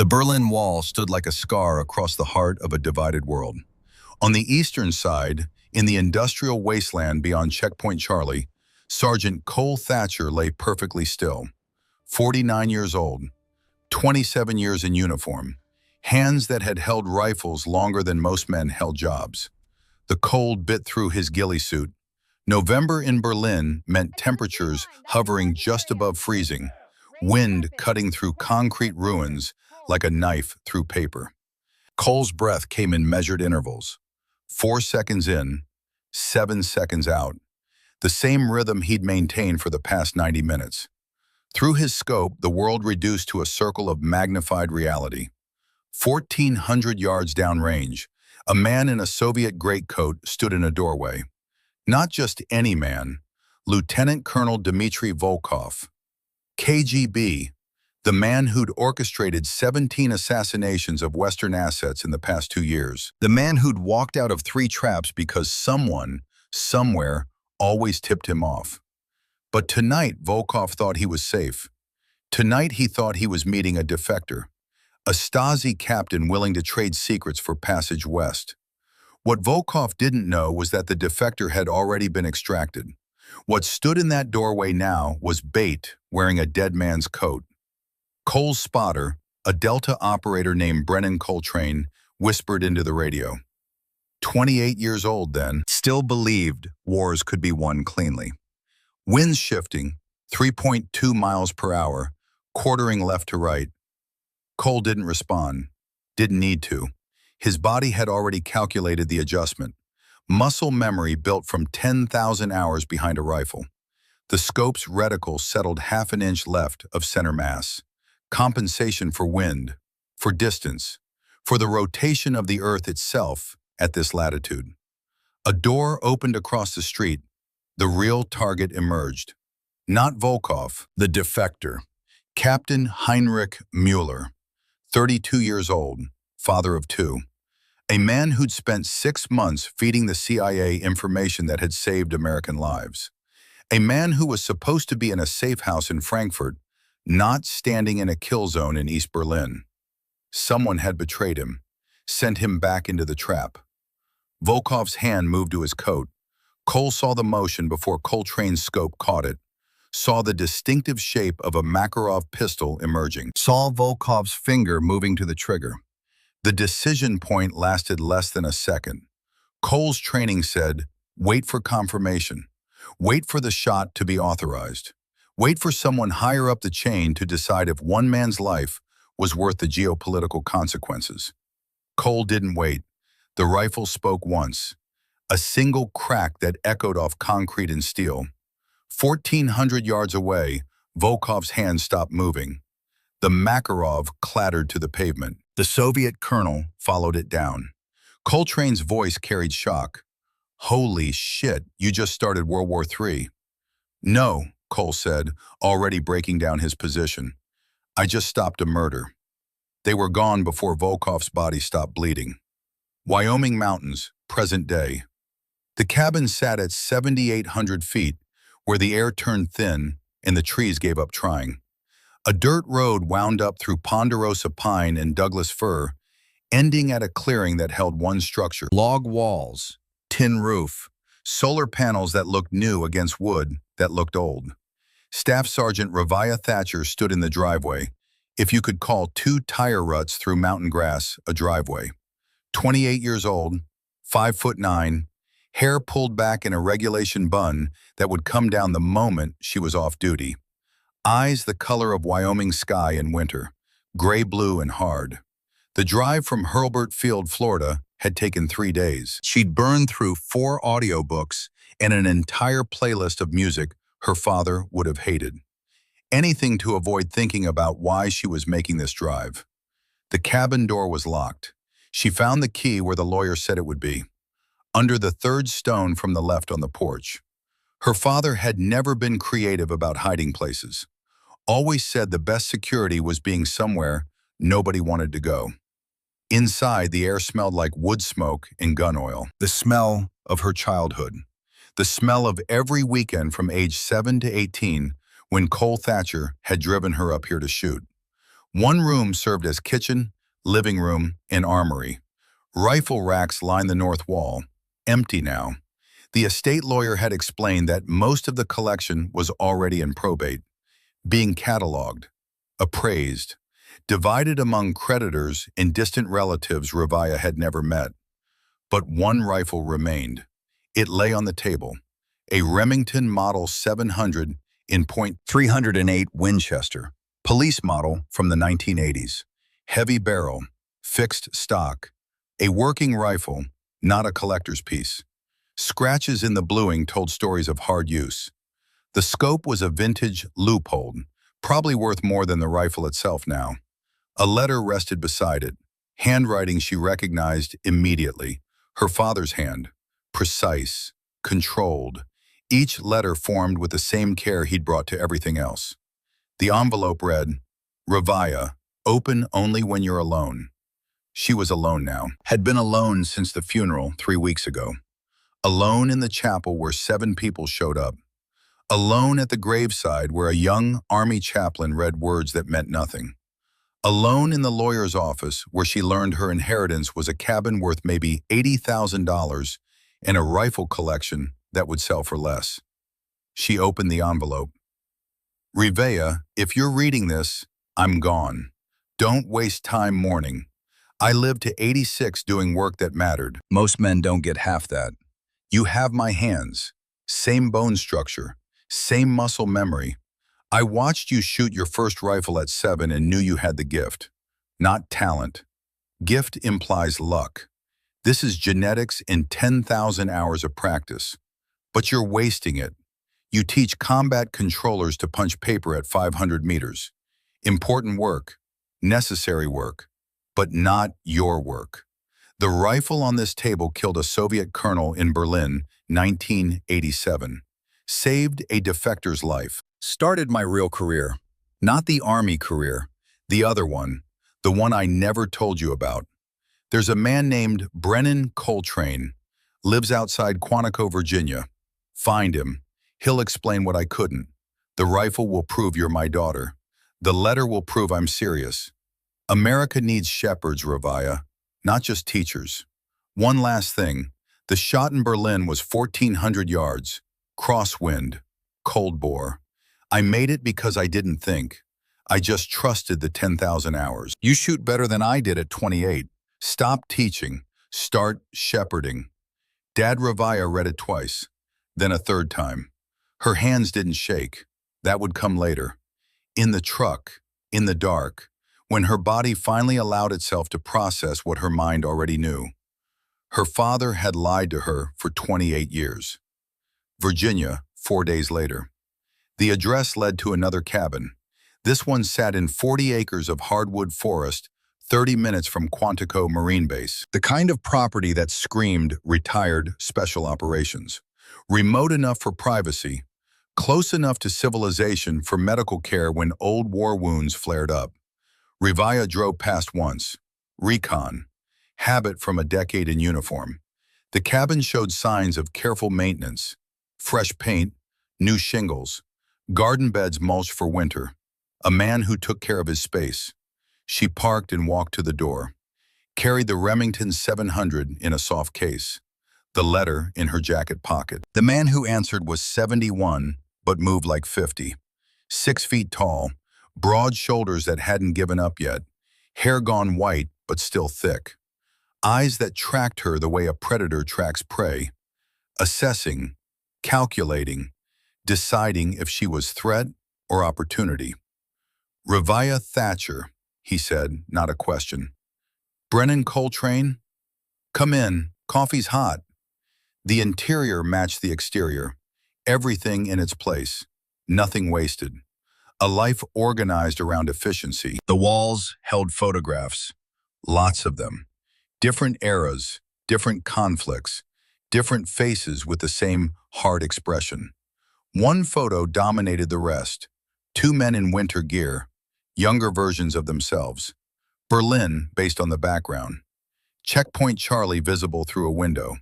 The Berlin Wall stood like a scar across the heart of a divided world. On the eastern side, in the industrial wasteland beyond Checkpoint Charlie, Sergeant Cole Thatcher lay perfectly still. 49 years old, 27 years in uniform, hands that had held rifles longer than most men held jobs. The cold bit through his ghillie suit. November in Berlin meant temperatures hovering just above freezing, wind cutting through concrete ruins like a knife through paper. Cole's breath came in measured intervals. 4 seconds in, 7 seconds out. The same rhythm he'd maintained for the past 90 minutes. Through his scope, the world reduced to a circle of magnified reality. 1,400 yards downrange, a man in a Soviet greatcoat stood in a doorway. Not just any man, Lieutenant Colonel Dmitry Volkov, KGB, the man who'd orchestrated 17 assassinations of Western assets in the past 2 years. The man who'd walked out of 3 traps because someone, somewhere, always tipped him off. But tonight, Volkov thought he was safe. Tonight, he thought he was meeting a defector, a Stasi captain willing to trade secrets for passage west. What Volkov didn't know was that the defector had already been extracted. What stood in that doorway now was bait wearing a dead man's coat. Cole's spotter, a Delta operator named Brennan Coltrane, whispered into the radio. 28 years old then, still believed wars could be won cleanly. Winds shifting, 3.2 miles per hour, quartering left to right. Cole didn't respond, didn't need to. His body had already calculated the adjustment. Muscle memory built from 10,000 hours behind a rifle. The scope's reticle settled half an inch left of center mass. Compensation for wind, for distance, for the rotation of the Earth itself at this latitude. A door opened across the street. The real target emerged. Not Volkov, the defector. Captain Heinrich Mueller, 32 years old, father of 2. A man who'd spent 6 months feeding the CIA information that had saved American lives. A man who was supposed to be in a safe house in Frankfurt, not standing in a kill zone in East Berlin. Someone had betrayed him, sent him back into the trap. Volkov's hand moved to his coat. Cole saw the motion before Coltrane's scope caught it, saw the distinctive shape of a Makarov pistol emerging, saw Volkov's finger moving to the trigger. The decision point lasted less than a second. Cole's training said, wait for confirmation. Wait for the shot to be authorized. Wait for someone higher up the chain to decide if one man's life was worth the geopolitical consequences. Cole didn't wait. The rifle spoke once. A single crack that echoed off concrete and steel. 1,400 yards away, Volkov's hand stopped moving. The Makarov clattered to the pavement. The Soviet colonel followed it down. Coltrane's voice carried shock. Holy shit, you just started World War III. No, Cole said, already breaking down his position. I just stopped a murder. They were gone before Volkov's body stopped bleeding. Wyoming mountains, present day. The cabin sat at 7,800 feet, where the air turned thin and the trees gave up trying. A dirt road wound up through ponderosa pine and Douglas fir, ending at a clearing that held one structure. Log walls, tin roof, solar panels that looked new against wood that looked old. Staff Sergeant Ravia Thatcher stood in the driveway, if you could call 2 tire ruts through mountain grass a driveway. 28 years old, 5'9", hair pulled back in a regulation bun that would come down the moment she was off duty. Eyes the color of Wyoming sky in winter, gray-blue and hard. The drive from Hurlburt Field, Florida, had taken 3 days. She'd burned through 4 audiobooks and an entire playlist of music her father would have hated. Anything to avoid thinking about why she was making this drive. The cabin door was locked. She found the key where the lawyer said it would be, under the 3rd stone from the left on the porch. Her father had never been creative about hiding places. Always said the best security was being somewhere nobody wanted to go. Inside, the air smelled like wood smoke and gun oil. The smell of her childhood. The smell of every weekend from age 7 to 18 when Cole Thatcher had driven her up here to shoot. One room served as kitchen, living room, and armory. Rifle racks lined the north wall, empty now. The estate lawyer had explained that most of the collection was already in probate, being cataloged, appraised, divided among creditors and distant relatives Ravaya had never met. But one rifle remained. It lay on the table, a Remington Model 700 in .308 Winchester, police model from the 1980s. Heavy barrel, fixed stock, a working rifle, not a collector's piece. Scratches in the bluing told stories of hard use. The scope was a vintage loophole, probably worth more than the rifle itself now. A letter rested beside it, handwriting she recognized immediately. Her father's hand, precise, controlled, each letter formed with the same care he'd brought to everything else. The envelope read, Ravaya, open only when you're alone. She was alone now, had been alone since the funeral 3 weeks ago. Alone in the chapel where 7 people showed up. Alone at the graveside where a young army chaplain read words that meant nothing. Alone in the lawyer's office where she learned her inheritance was a cabin worth maybe $80,000 and a rifle collection that would sell for less. She opened the envelope. Ravaya, if you're reading this, I'm gone. Don't waste time mourning. I lived to 86 doing work that mattered. Most men don't get half that. You have my hands, same bone structure, same muscle memory. I watched you shoot your first rifle at 7 and knew you had the gift, not talent. Gift implies luck. This is genetics in 10,000 hours of practice. But you're wasting it. You teach combat controllers to punch paper at 500 meters. Important work, necessary work, but not your work. The rifle on this table killed a Soviet colonel in Berlin, 1987. Saved a defector's life. Started my real career. Not the army career. The other one. The one I never told you about. There's a man named Brennan Coltrane. Lives outside Quantico, Virginia. Find him. He'll explain what I couldn't. The rifle will prove you're my daughter. The letter will prove I'm serious. America needs shepherds, Ravaya, not just teachers. One last thing. The shot in Berlin was 1,400 yards. Crosswind. Cold bore. I made it because I didn't think. I just trusted the 10,000 hours. You shoot better than I did at 28. Stop teaching. Start shepherding. Dad Ravaya read it twice, then a third time. Her hands didn't shake. That would come later. In the truck, in the dark, when her body finally allowed itself to process what her mind already knew. Her father had lied to her for 28 years. Virginia, 4 days later. The address led to another cabin. This one sat in 40 acres of hardwood forest, 30 minutes from Quantico Marine Base. The kind of property that screamed retired special operations. Remote enough for privacy, close enough to civilization for medical care when old war wounds flared up. Ravaya drove past once. Recon. Habit from a decade in uniform. The cabin showed signs of careful maintenance. Fresh paint, new shingles, garden beds mulched for winter. A man who took care of his space. She parked and walked to the door. Carried the Remington 700 in a soft case. The letter in her jacket pocket. The man who answered was 71, but moved like 50. 6 feet tall, broad shoulders that hadn't given up yet, hair gone white but still thick. Eyes that tracked her the way a predator tracks prey. Assessing, calculating, deciding if she was threat or opportunity. Ravaya Thatcher, he said, not a question. Brennan Coltrane? Come in, coffee's hot. The interior matched the exterior. Everything in its place. Nothing wasted. A life organized around efficiency. The walls held photographs. Lots of them. Different eras, different conflicts, different faces with the same hard expression. One photo dominated the rest. 2 men in winter gear, younger versions of themselves. Berlin, based on the background. Checkpoint Charlie visible through a window.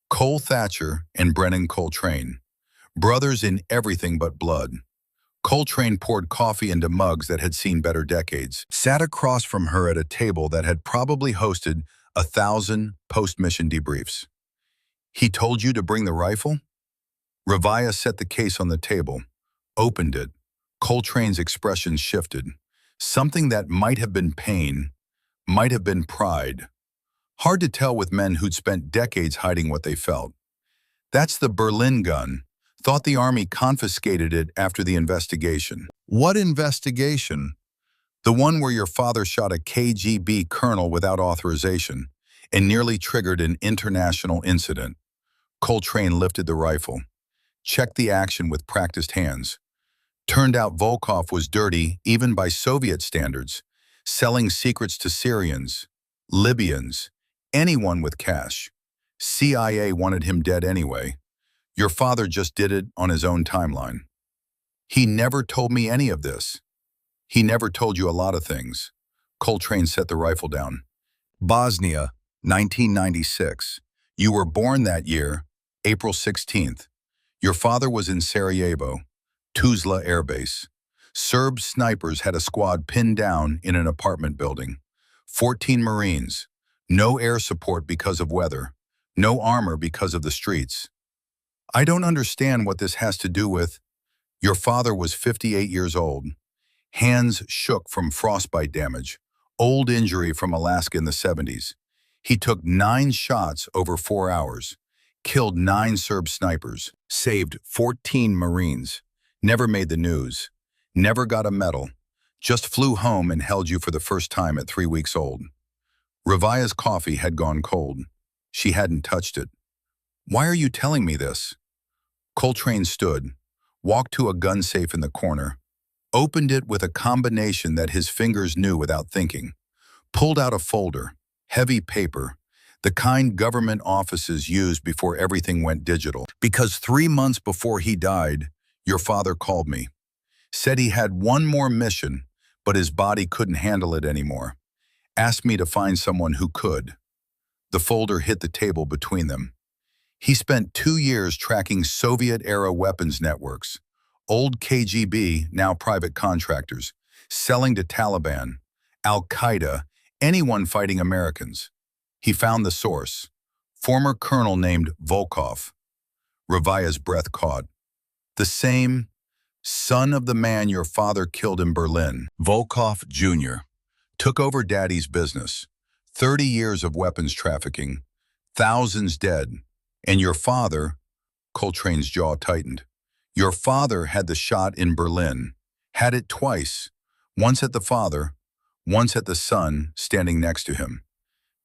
Cole Thatcher and Brennan Coltrane. Brothers in everything but blood. Coltrane poured coffee into mugs that had seen better decades, sat across from her at a table that had probably hosted 1,000 post-mission debriefs. He told you to bring the rifle? Ravaya set the case on the table, opened it. Coltrane's expression shifted. Something that might have been pain, might have been pride. Hard to tell with men who'd spent decades hiding what they felt. That's the Berlin gun. Thought the army confiscated it after the investigation. What investigation? The one where your father shot a KGB colonel without authorization and nearly triggered an international incident. Coltrane lifted the rifle, checked the action with practiced hands. Turned out Volkov was dirty even by Soviet standards, selling secrets to Syrians, Libyans, anyone with cash. CIA wanted him dead anyway. Your father just did it on his own timeline. He never told me any of this. He never told you a lot of things. Coltrane set the rifle down. Bosnia, 1996. You were born that year, April 16th. Your father was in Sarajevo, Tuzla Air Base. Serb snipers had a squad pinned down in an apartment building. 14 Marines. No air support because of weather. No armor because of the streets. I don't understand what this has to do with. Your father was 58 years old. Hands shook from frostbite damage. Old injury from Alaska in the 70s. He took 9 shots over 4 hours. Killed 9 Serb snipers. Saved 14 Marines. Never made the news. Never got a medal. Just flew home and held you for the first time at 3 weeks old. Ravaya's coffee had gone cold. She hadn't touched it. Why are you telling me this? Coltrane stood, walked to a gun safe in the corner, opened it with a combination that his fingers knew without thinking, pulled out a folder, heavy paper, the kind government offices used before everything went digital. Because 3 months before he died, your father called me. Said he had one more mission, but his body couldn't handle it anymore. Asked me to find someone who could. The folder hit the table between them. He spent 2 years tracking Soviet-era weapons networks, old KGB, now private contractors, selling to Taliban, Al-Qaeda, anyone fighting Americans. He found the source, former colonel named Volkov. Ravaya's breath caught. The same son of the man your father killed in Berlin. Volkov Jr. took over daddy's business. 30 years of weapons trafficking, thousands dead. And your father, Coltrane's jaw tightened. Your father had the shot in Berlin, had it twice, once at the father, once at the son standing next to him.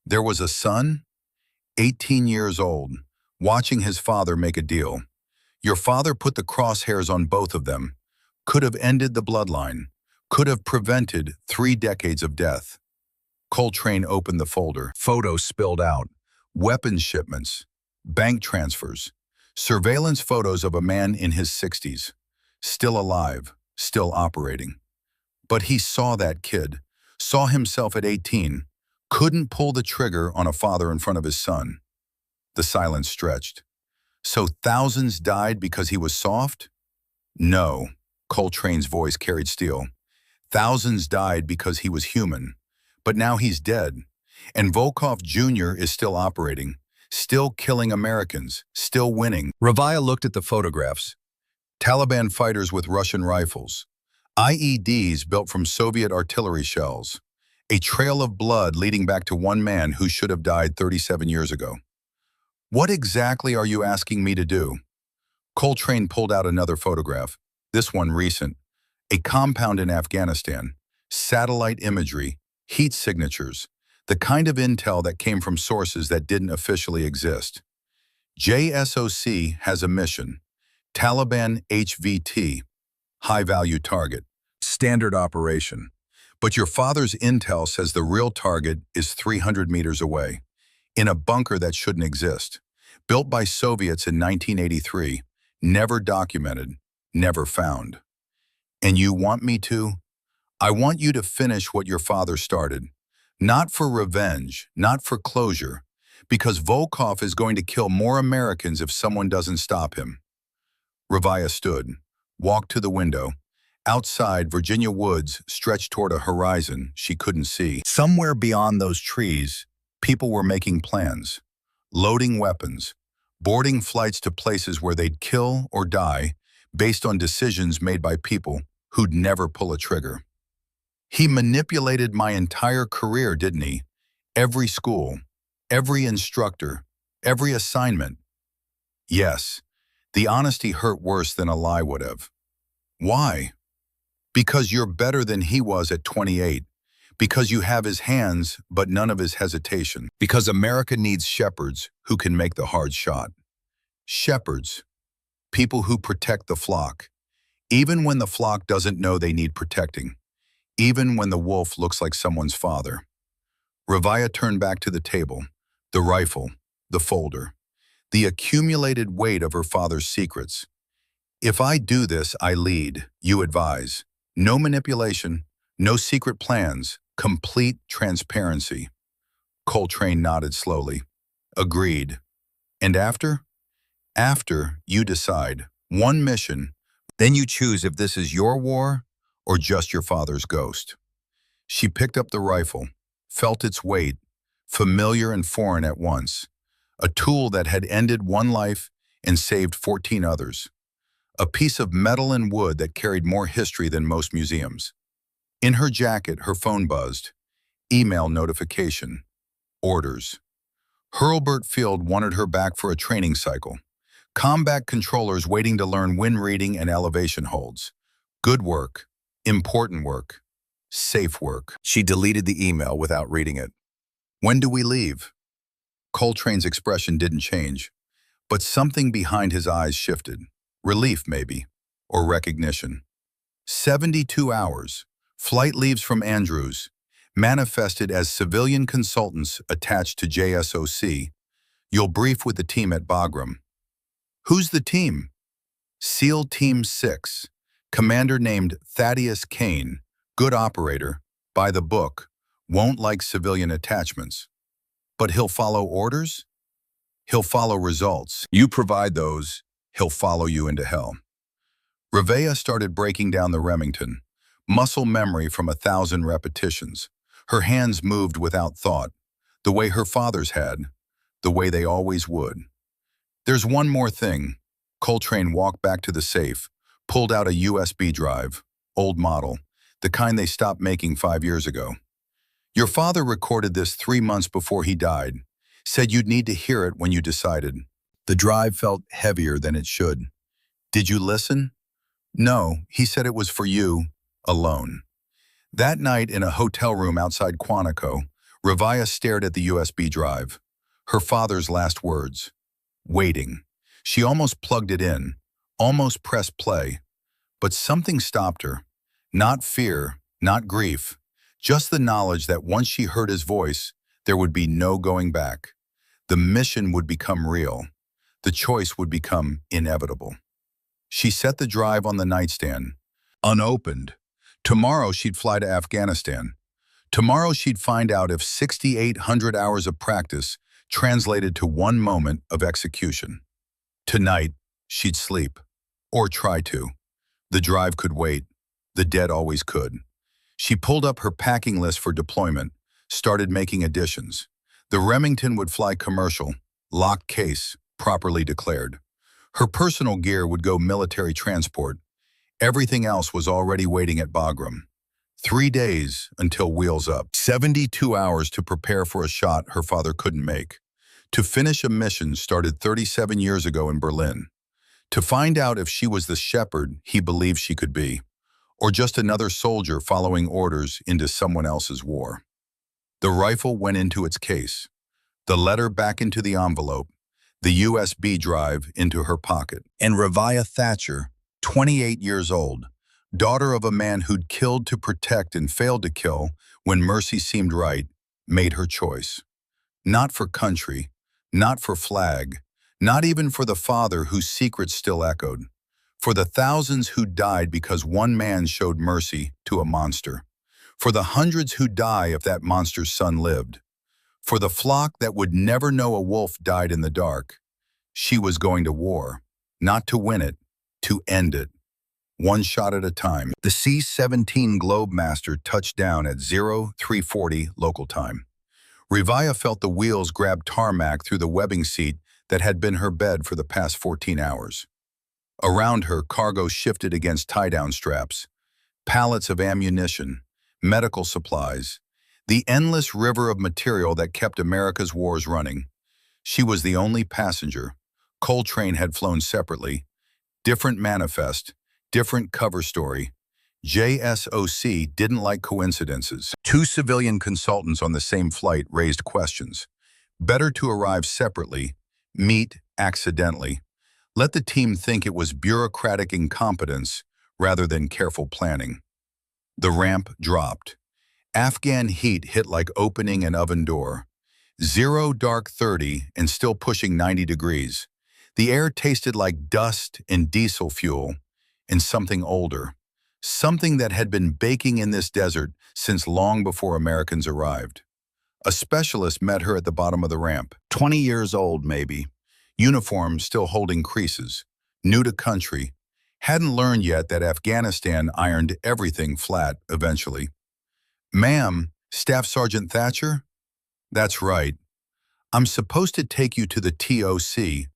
There was a son, 18 years old, watching his father make a deal. Your father put the crosshairs on both of them, could have ended the bloodline, could have prevented 3 decades of death. Coltrane opened the folder. Photos spilled out. Weapons shipments, bank transfers, surveillance photos of a man in his 60s, still alive, still operating. But he saw that kid, saw himself at 18, couldn't pull the trigger on a father in front of his son. The silence stretched. So thousands died because he was soft? No, Coltrane's voice carried steel. Thousands died because he was human. But now he's dead. And Volkov Jr. is still operating, still killing Americans, still winning. Ravaya looked at the photographs. Taliban fighters with Russian rifles. IEDs built from Soviet artillery shells. A trail of blood leading back to one man who should have died 37 years ago. What exactly are you asking me to do? Coltrane pulled out another photograph, this one recent. A compound in Afghanistan, satellite imagery, heat signatures, the kind of intel that came from sources that didn't officially exist. JSOC has a mission, Taliban HVT, high-value target, standard operation. But your father's intel says the real target is 300 meters away, in a bunker that shouldn't exist, built by Soviets in 1983, never documented, never found. And you want me to? I want you to finish what your father started. Not for revenge, not for closure, because Volkov is going to kill more Americans if someone doesn't stop him. Ravaya stood, walked to the window, Outside, Virginia woods stretched toward a horizon she couldn't see. Somewhere beyond those trees, people were making plans, loading weapons, boarding flights to places where they'd kill or die based on decisions made by people who'd never pull a trigger. He manipulated my entire career, didn't he? Every school, every instructor, every assignment. Yes, the honesty hurt worse than a lie would have. Why? Because you're better than he was at 28. Because you have his hands, but none of his hesitation. Because America needs shepherds who can make the hard shot. Shepherds, people who protect the flock, even when the flock doesn't know they need protecting, even when the wolf looks like someone's father. Ravaya turned back to the table, the rifle, the folder, the accumulated weight of her father's secrets. If I do this, I lead, you advise. No manipulation, no secret plans, complete transparency. Coltrane nodded slowly. Agreed. And after? After, you decide. One mission, then you choose if this is your war or just your father's ghost. She picked up the rifle, felt its weight, familiar and foreign at once. A tool that had ended one life and saved 14 others. A piece of metal and wood that carried more history than most museums. In her jacket, her phone buzzed. Email notification. Orders. Hurlburt Field wanted her back for a training cycle. Combat controllers waiting to learn wind reading and elevation holds. Good work. Important work. Safe work. She deleted the email without reading it. When do we leave? Coltrane's expression didn't change, but something behind his eyes shifted. Relief, maybe, or recognition. 72 hours. Flight leaves from Andrews, manifested as civilian consultants attached to JSOC. You'll brief with the team at Bagram. Who's the team? SEAL Team 6. Commander named Thaddeus Kane, good operator, by the book, won't like civilian attachments. But he'll follow orders? He'll follow results. You provide those, he'll follow you into hell. Revea started breaking down the Remington, muscle memory from 1,000 repetitions. Her hands moved without thought, the way her father's had, the way they always would. There's one more thing. Coltrane walked back to the safe, pulled out a USB drive, old model, the kind they stopped making 5 years ago. Your father recorded this 3 months before he died, said you'd need to hear it when you decided. The drive felt heavier than it should. Did you listen? No, he said it was for you, alone. That night in a hotel room outside Quantico, Ravaya stared at the USB drive. Her father's last words. Waiting. She almost plugged it in, almost pressed play. But something stopped her. Not fear, not grief. Just the knowledge that once she heard his voice, there would be no going back. The mission would become real. The choice would become inevitable. She set the drive on the nightstand, unopened. Tomorrow she'd fly to Afghanistan. Tomorrow she'd find out if 6,800 hours of practice translated to one moment of execution. Tonight, she'd sleep. Or try to. The drive could wait. The dead always could. She pulled up her packing list for deployment, started making additions. The Remington would fly commercial, locked case, properly declared. Her personal gear would go military transport. Everything else was already waiting at Bagram. 3 days until wheels up. 72 hours to prepare for a shot her father couldn't make. To finish a mission started 37 years ago in Berlin. To find out if she was the shepherd he believed she could be, or just another soldier following orders into someone else's war. The rifle went into its case, the letter back into the envelope, the USB drive into her pocket. And Ravaya Thatcher, 28 years old, daughter of a man who'd killed to protect and failed to kill when mercy seemed right, made her choice. Not for country, not for flag, not even for the father whose secrets still echoed. For the thousands who died because one man showed mercy to a monster. For the hundreds who die if that monster's son lived. For the flock that would never know a wolf died in the dark. She was going to war, not to win it, to end it. one shot at a time. The C-17 Globemaster touched down at 0340 local time. Rivaya felt the wheels grab tarmac through the webbing seat that had been her bed for the past 14 hours. Around her, cargo shifted against tie-down straps, pallets of ammunition, medical supplies, the endless river of material that kept America's wars running. She was the only passenger. Coltrane had flown separately. Different manifest, different cover story. JSOC didn't like coincidences. Two civilian consultants on the same flight raised questions. Better to arrive separately, meet accidentally. Let the team think it was bureaucratic incompetence rather than careful planning. The ramp dropped. Afghan heat hit like opening an oven door. 0 dark 30 and still pushing 90 degrees. The air tasted like dust and diesel fuel and something older. Something that had been baking in this desert since long before Americans arrived. A specialist met her at the bottom of the ramp. 20 years old, maybe. Uniform still holding creases. New to country. Hadn't learned yet that Afghanistan ironed everything flat eventually. "Ma'am, Staff Sergeant Thatcher?" "That's right. I'm supposed to take you to the TOC,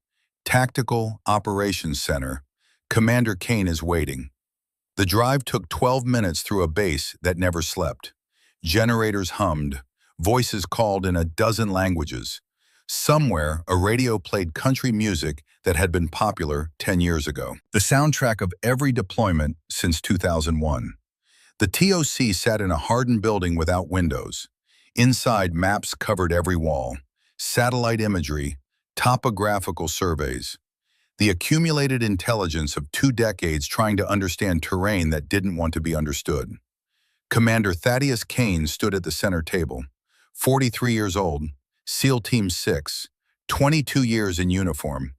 Tactical Operations Center. Commander Kane is waiting." The drive took 12 minutes through a base that never slept. Generators hummed. Voices called in a dozen languages. Somewhere, a radio played country music that had been popular 10 years ago. The soundtrack of every deployment since 2001. The TOC sat in a hardened building without windows. Inside, maps covered every wall. Satellite imagery, topographical surveys. The accumulated intelligence of 2 decades trying to understand terrain that didn't want to be understood. Commander Thaddeus Kane stood at the center table. 43 years old, SEAL Team 6, 22 years in uniform.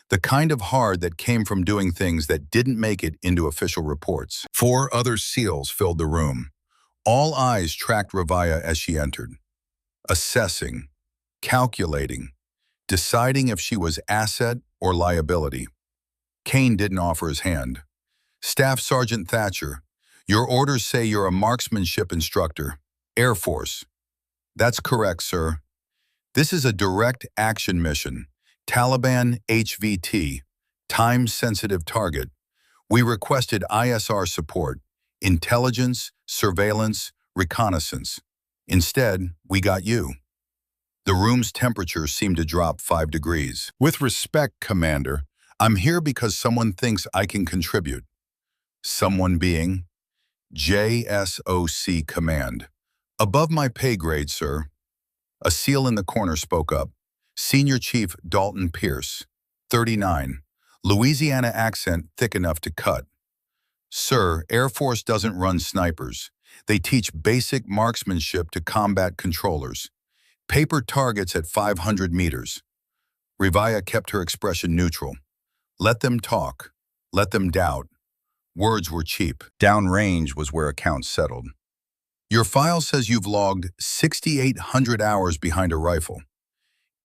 The kind of hard that came from doing things that didn't make it into official reports. 4 other SEALs filled the room. All eyes tracked Rivaya as she entered. Assessing, calculating, deciding if she was asset or liability. Kane didn't offer his hand. "Staff Sergeant Thatcher, your orders say you're a marksmanship instructor, Air Force." "That's correct, sir. This is a direct action mission, Taliban HVT, time-sensitive target. We requested ISR support, intelligence, surveillance, reconnaissance. Instead, we got you." The room's temperature seemed to drop 5 degrees. "With respect, Commander, I'm here because someone thinks I can contribute." Someone being? JSOC Command. "Above my pay grade, sir." A SEAL in the corner spoke up. Senior Chief Dalton Pierce, 39, Louisiana accent thick enough to cut. "Sir, Air Force doesn't run snipers. They teach basic marksmanship to combat controllers. Paper targets at 500 meters. Rivaya kept her expression neutral. Let them talk. Let them doubt. Words were cheap. Downrange was where accounts settled. "Your file says you've logged 6,800 hours behind a rifle."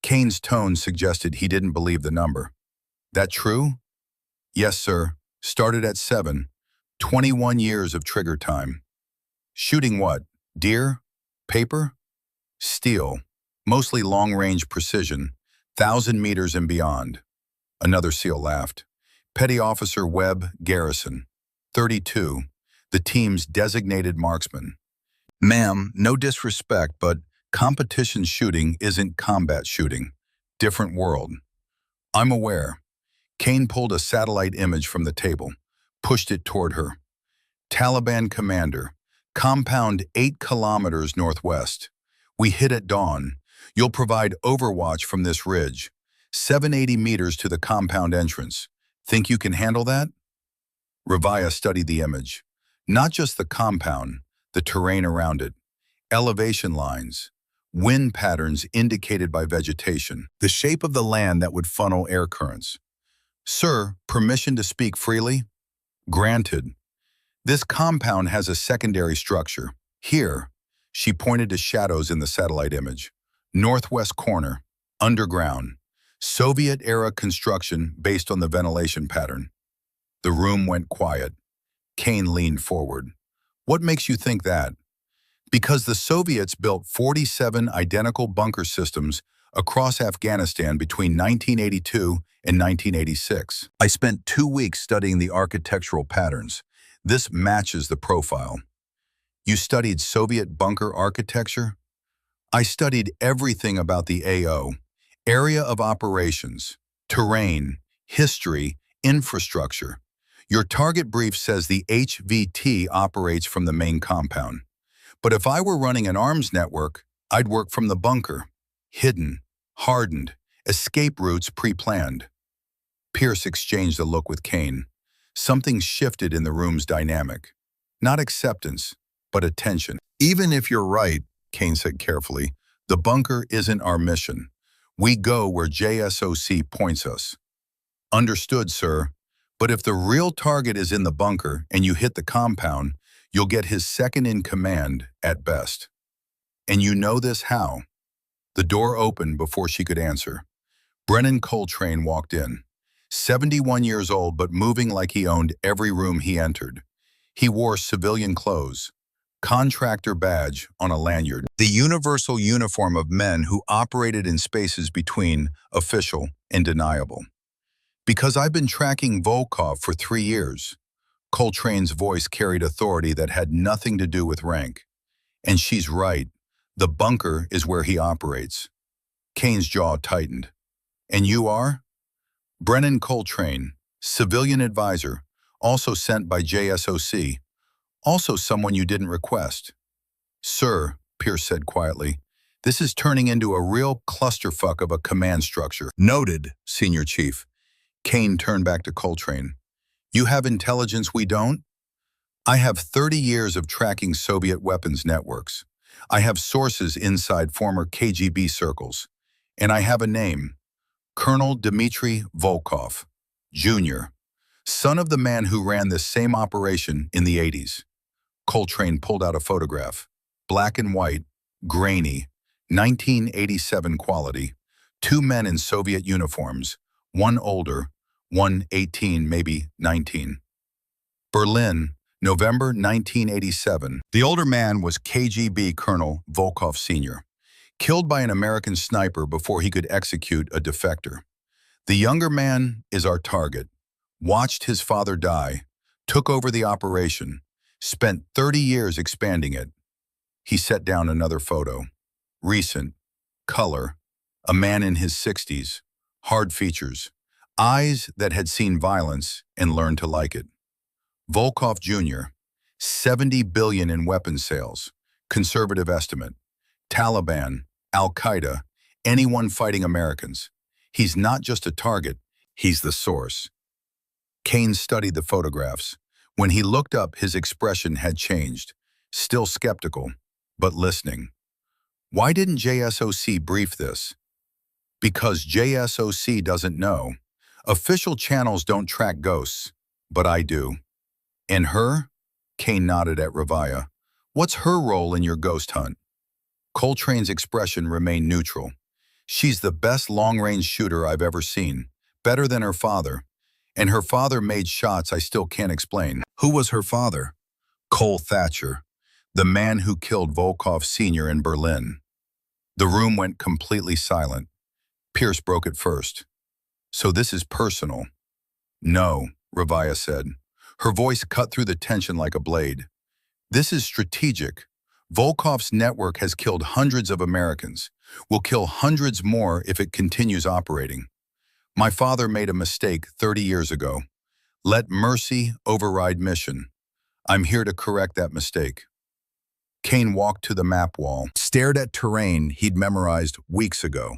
Kane's tone suggested he didn't believe the number. "That true?" "Yes, sir. Started at 7. 21 years of trigger time." "Shooting what? Deer? Paper?" "Steel. Mostly long-range precision, 1,000 meters and beyond." Another SEAL laughed. Petty Officer Webb Garrison, 32, the team's designated marksman. "Ma'am, no disrespect, but competition shooting isn't combat shooting. Different world." "I'm aware." Kane pulled a satellite image from the table, pushed it toward her. "Taliban commander, compound 8 kilometers northwest. We hit at dawn. You'll provide overwatch from this ridge, 780 meters to the compound entrance. Think you can handle that?" Rivaya studied the image. Not just the compound, the terrain around it. Elevation lines, wind patterns indicated by vegetation, the shape of the land that would funnel air currents. "Sir, permission to speak freely?" "Granted." "This compound has a secondary structure. Here," she pointed to shadows in the satellite image. "Northwest corner, underground. Soviet-era construction based on the ventilation pattern." The room went quiet. Kane leaned forward. What makes you think that? Because the Soviets built 47 identical bunker systems across Afghanistan between 1982 and 1986. I spent 2 weeks studying the architectural patterns. This matches the profile. You studied Soviet bunker architecture? I studied everything about the AO, area of operations, terrain, history, infrastructure. Your target brief says the HVT operates from the main compound. But if I were running an arms network, I'd work from the bunker. Hidden, hardened, escape routes pre-planned. Pierce exchanged a look with Kane. Something shifted in the room's dynamic. Not acceptance, but attention. Even if you're right, Kane said carefully, the bunker isn't our mission. We go where JSOC points us. Understood, sir. But if the real target is in the bunker and you hit the compound, you'll get his second in command at best. And you know this how? The door opened before she could answer. Brennan Coltrane walked in. 71 years old but moving like he owned every room he entered. He wore civilian clothes, contractor badge on a lanyard, the universal uniform of men who operated in spaces between official and deniable. Because I've been tracking Volkov for 3 years. Coltrane's voice carried authority that had nothing to do with rank. And she's right. The bunker is where he operates. Kane's jaw tightened. And you are? Brennan Coltrane, civilian advisor, also sent by JSOC. Also someone you didn't request. Sir, Pierce said quietly, this is turning into a real clusterfuck of a command structure. Noted, Senior Chief. Kane turned back to Coltrane. You have intelligence we don't? I have 30 years of tracking Soviet weapons networks. I have sources inside former KGB circles. And I have a name. Colonel Dmitry Volkov, Jr., son of the man who ran this same operation in the 80s. Coltrane pulled out a photograph. Black and white, grainy, 1987 quality. 2 men in Soviet uniforms, one older, one 18, maybe 19. Berlin, November 1987. The older man was KGB Colonel Volkov Sr., killed by an American sniper before he could execute a defector. The younger man is our target. Watched his father die, took over the operation, spent 30 years expanding it. He set down another photo. Recent, color, a man in his 60s, hard features, eyes that had seen violence and learned to like it. Volkov Jr., 70 billion in weapons sales, conservative estimate. Taliban, Al-Qaeda, anyone fighting Americans. He's not just a target, he's the source. Kane studied the photographs. When he looked up, his expression had changed. Still skeptical, but listening. Why didn't JSOC brief this? Because JSOC doesn't know. Official channels don't track ghosts, but I do. And her? Kane nodded at Ravaya. What's her role in your ghost hunt? Coltrane's expression remained neutral. She's the best long-range shooter I've ever seen, better than her father. And her father made shots I still can't explain. Who was her father? Cole Thatcher, the man who killed Volkov Sr. in Berlin. The room went completely silent. Pierce broke it first. So this is personal. No, Ravaya said. Her voice cut through the tension like a blade. This is strategic. Volkov's network has killed hundreds of Americans, will kill hundreds more if it continues operating. My father made a mistake 30 years ago. Let mercy override mission. I'm here to correct that mistake. Kane walked to the map wall, stared at terrain he'd memorized weeks ago,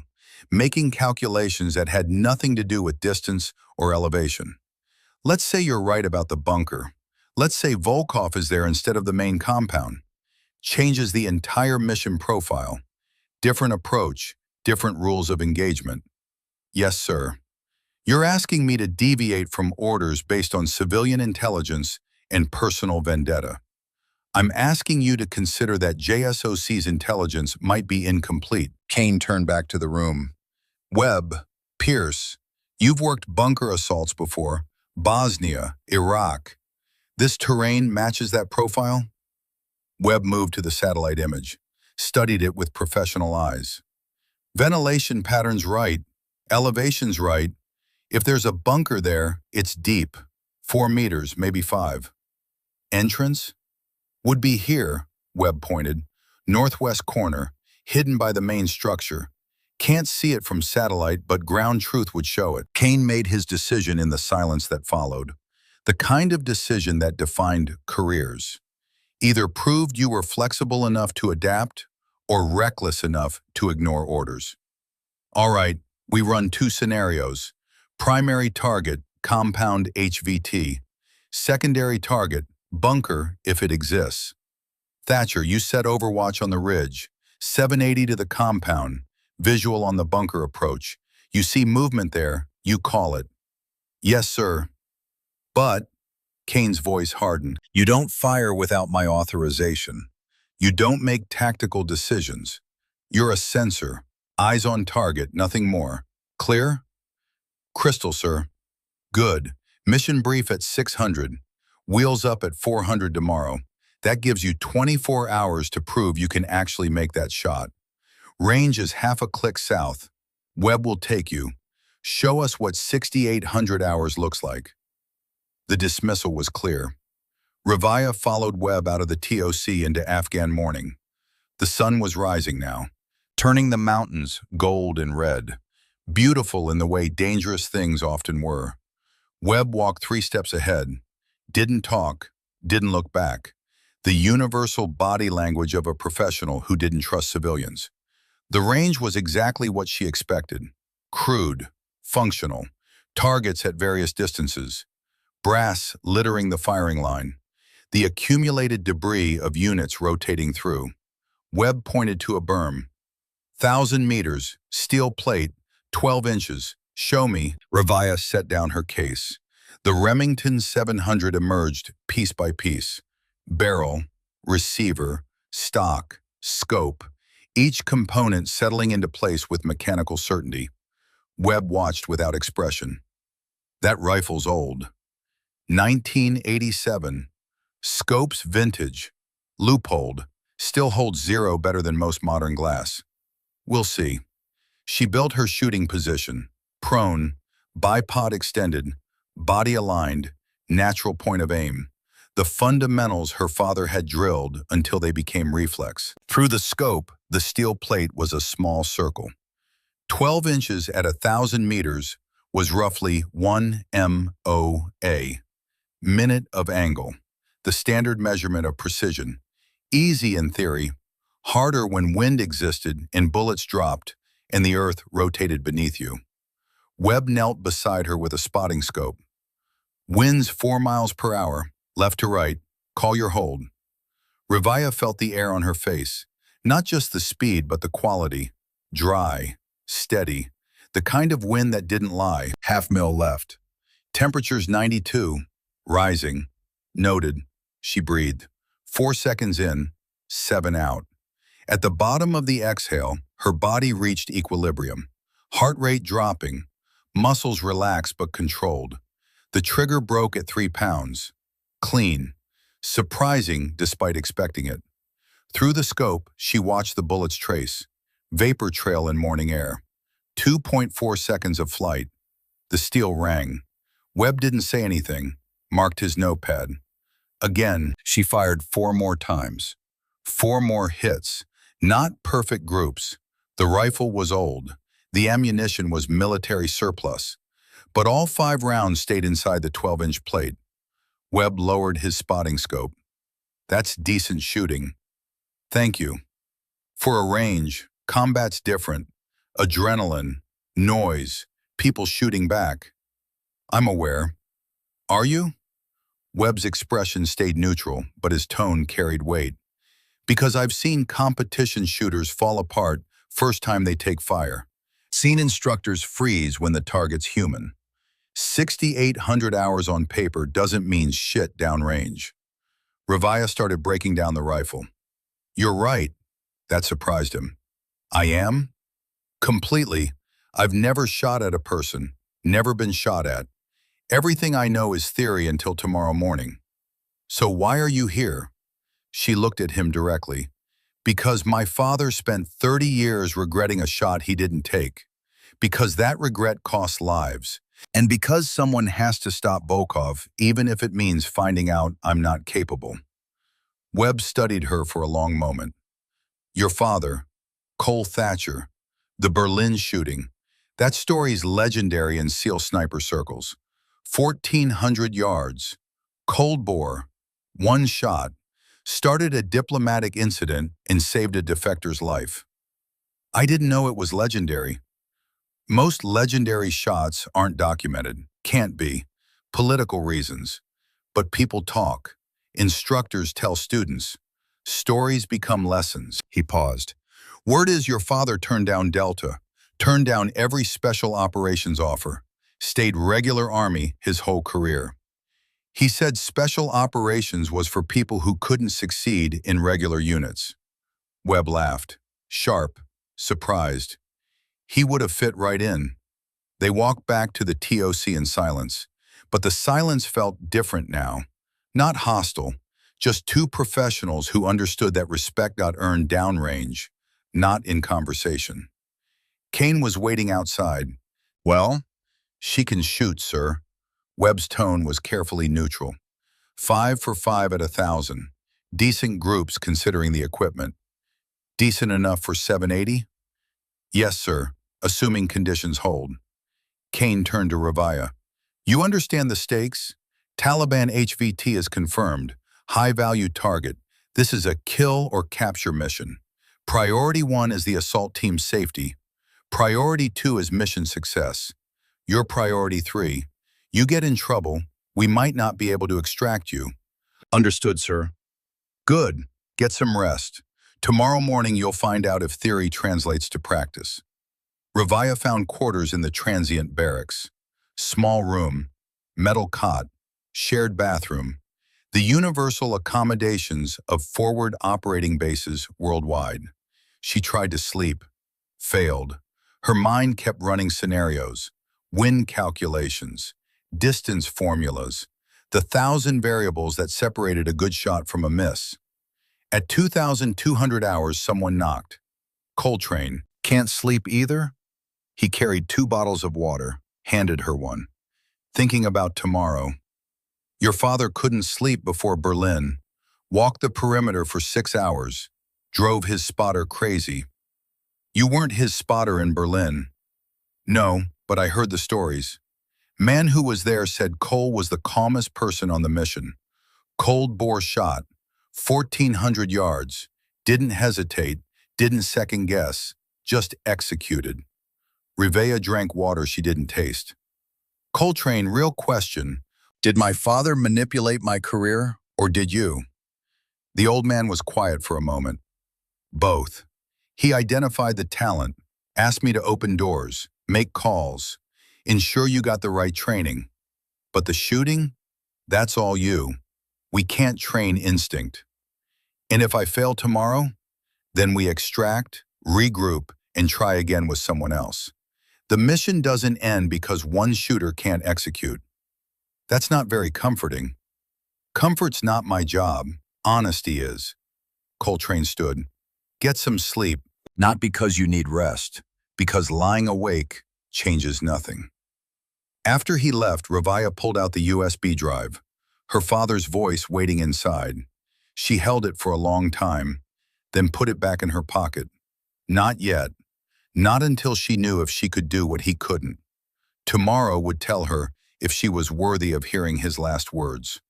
making calculations that had nothing to do with distance or elevation. Let's say you're right about the bunker. Let's say Volkov is there instead of the main compound. Changes the entire mission profile. Different approach, different rules of engagement. Yes, sir. You're asking me to deviate from orders based on civilian intelligence and personal vendetta. I'm asking you to consider that JSOC's intelligence might be incomplete. Kane turned back to the room. Webb, Pierce, you've worked bunker assaults before. Bosnia, Iraq. This terrain matches that profile? Webb moved to the satellite image, studied it with professional eyes. Ventilation patterns right, elevations right. If there's a bunker there, it's deep, 4 meters, maybe 5. Entrance? Would be here, Webb pointed. Northwest corner, hidden by the main structure. Can't see it from satellite, but ground truth would show it. Kane made his decision in the silence that followed. The kind of decision that defined careers. Either proved you were flexible enough to adapt or reckless enough to ignore orders. All right, we run 2 scenarios. Primary target, compound HVT. Secondary target, bunker if it exists. Thatcher, you set overwatch on the ridge. 780 to the compound. Visual on the bunker approach. You see movement there, you call it. Yes, sir. But, Kane's voice hardened, you don't fire without my authorization. You don't make tactical decisions. You're a sensor. Eyes on target, nothing more. Clear? Crystal, sir. Good. Mission brief at 600. Wheels up at 400 tomorrow. That gives you 24 hours to prove you can actually make that shot. Range is half a click south. Webb will take you. Show us what 6,800 hours looks like. The dismissal was clear. Revaya followed Webb out of the TOC into Afghan morning. The sun was rising now, turning the mountains gold and red, beautiful in the way dangerous things often were. Webb walked 3 steps ahead, didn't talk, didn't look back. The universal body language of a professional who didn't trust civilians. The range was exactly what she expected. Crude, functional, targets at various distances, brass littering the firing line, the accumulated debris of units rotating through. Webb pointed to a berm. 1,000 meters, steel plate, 12 inches. Show me. Revaya set down her case. The Remington 700 emerged piece by piece. Barrel, receiver, stock, scope, each component settling into place with mechanical certainty. Webb watched without expression. That rifle's old. 1987. Scope's vintage. Loopholed. Still holds 0 better than most modern glass. We'll see. She built her shooting position. Prone, bipod extended, body aligned, natural point of aim. The fundamentals her father had drilled until they became reflex. Through the scope, the steel plate was a small circle. 12 inches at 1,000 meters was roughly 1 MOA, minute of angle, the standard measurement of precision. Easy in theory, harder when wind existed and bullets dropped and the earth rotated beneath you. Webb knelt beside her with a spotting scope. Winds 4 miles per hour, left to right, call your hold. Revaya felt the air on her face, not just the speed but the quality. Dry, steady, the kind of wind that didn't lie. Half mil left. Temperatures 92, rising. Noted, she breathed. 4 seconds in, 7 out. At the bottom of the exhale, her body reached equilibrium. Heart rate dropping, muscles relaxed but controlled. The trigger broke at 3 pounds. Clean. Surprising despite expecting it. Through the scope, she watched the bullets trace. Vapor trail in morning air. 2.4 seconds of flight. The steel rang. Webb didn't say anything, marked his notepad. Again, she fired 4 more times. 4 more hits. Not perfect groups. The rifle was old. The ammunition was military surplus. But all 5 rounds stayed inside the 12-inch plate. Webb lowered his spotting scope. That's decent shooting. Thank you. For a range, combat's different. Adrenaline, noise, people shooting back. I'm aware. Are you? Webb's expression stayed neutral, but his tone carried weight. Because I've seen competition shooters fall apart first time they take fire. Seen instructors freeze when the target's human. 6,800 hours on paper doesn't mean shit downrange. Revaya started breaking down the rifle. You're right. That surprised him. I am? Completely. I've never shot at a person, never been shot at. Everything I know is theory until tomorrow morning. So why are you here? She looked at him directly. Because my father spent 30 years regretting a shot he didn't take. Because that regret costs lives. And because someone has to stop Bokov, even if it means finding out I'm not capable. Webb studied her for a long moment. Your father, Cole Thatcher, the Berlin shooting. That story's legendary in SEAL sniper circles. 1,400 yards, cold bore, one shot, started a diplomatic incident and saved a defector's life. I didn't know it was legendary. Most legendary shots aren't documented, can't be, political reasons. But people talk. Instructors tell students. Stories become lessons. He paused. Word is your father turned down Delta, turned down every special operations offer, stayed regular Army his whole career. He said special operations was for people who couldn't succeed in regular units. Webb laughed, sharp, surprised. He would have fit right in. They walked back to the TOC in silence, but the silence felt different now. Not hostile, just two professionals who understood that respect got earned downrange, not in conversation. Kane was waiting outside. Well, she can shoot, sir. Webb's tone was carefully neutral. 5 for 5 at 1,000. Decent groups considering the equipment. Decent enough for 780? Yes, sir, assuming conditions hold. Kane turned to Ravaya. You understand the stakes? Taliban HVT is confirmed. High-value target. This is a kill or capture mission. Priority 1 is the assault team's safety. Priority 2 is mission success. Your priority 3. You get in trouble, we might not be able to extract you. Understood, sir. Good. Get some rest. Tomorrow morning you'll find out if theory translates to practice. Ravaya found quarters in the transient barracks. Small room, metal cot, shared bathroom. The universal accommodations of forward operating bases worldwide. She tried to sleep, failed. Her mind kept running scenarios, wind calculations, distance formulas, the 1,000 variables that separated a good shot from a miss. At 2,200 hours, someone knocked. Coltrane, can't sleep either? He carried 2 bottles of water, handed her one. Thinking about tomorrow. Your father couldn't sleep before Berlin, walked the perimeter for 6 hours, drove his spotter crazy. You weren't his spotter in Berlin. No, but I heard the stories. Man who was there said Cole was the calmest person on the mission. Cold bore shot, 1,400 yards, didn't hesitate, didn't second guess, just executed. Rivea drank water she didn't taste. Coltrane, real question. Did my father manipulate my career, or did you? The old man was quiet for a moment. Both. He identified the talent, asked me to open doors, make calls, ensure you got the right training. But the shooting? That's all you. We can't train instinct. And if I fail tomorrow, then we extract, regroup, and try again with someone else. The mission doesn't end because one shooter can't execute. That's not very comforting. Comfort's not my job. Honesty is. Coltrane stood. Get some sleep, not because you need rest, because lying awake changes nothing. After he left, Ravaya pulled out the USB drive, her father's voice waiting inside. She held it for a long time, then put it back in her pocket. Not yet. Not until she knew if she could do what he couldn't. Tomorrow would tell her if she was worthy of hearing his last words,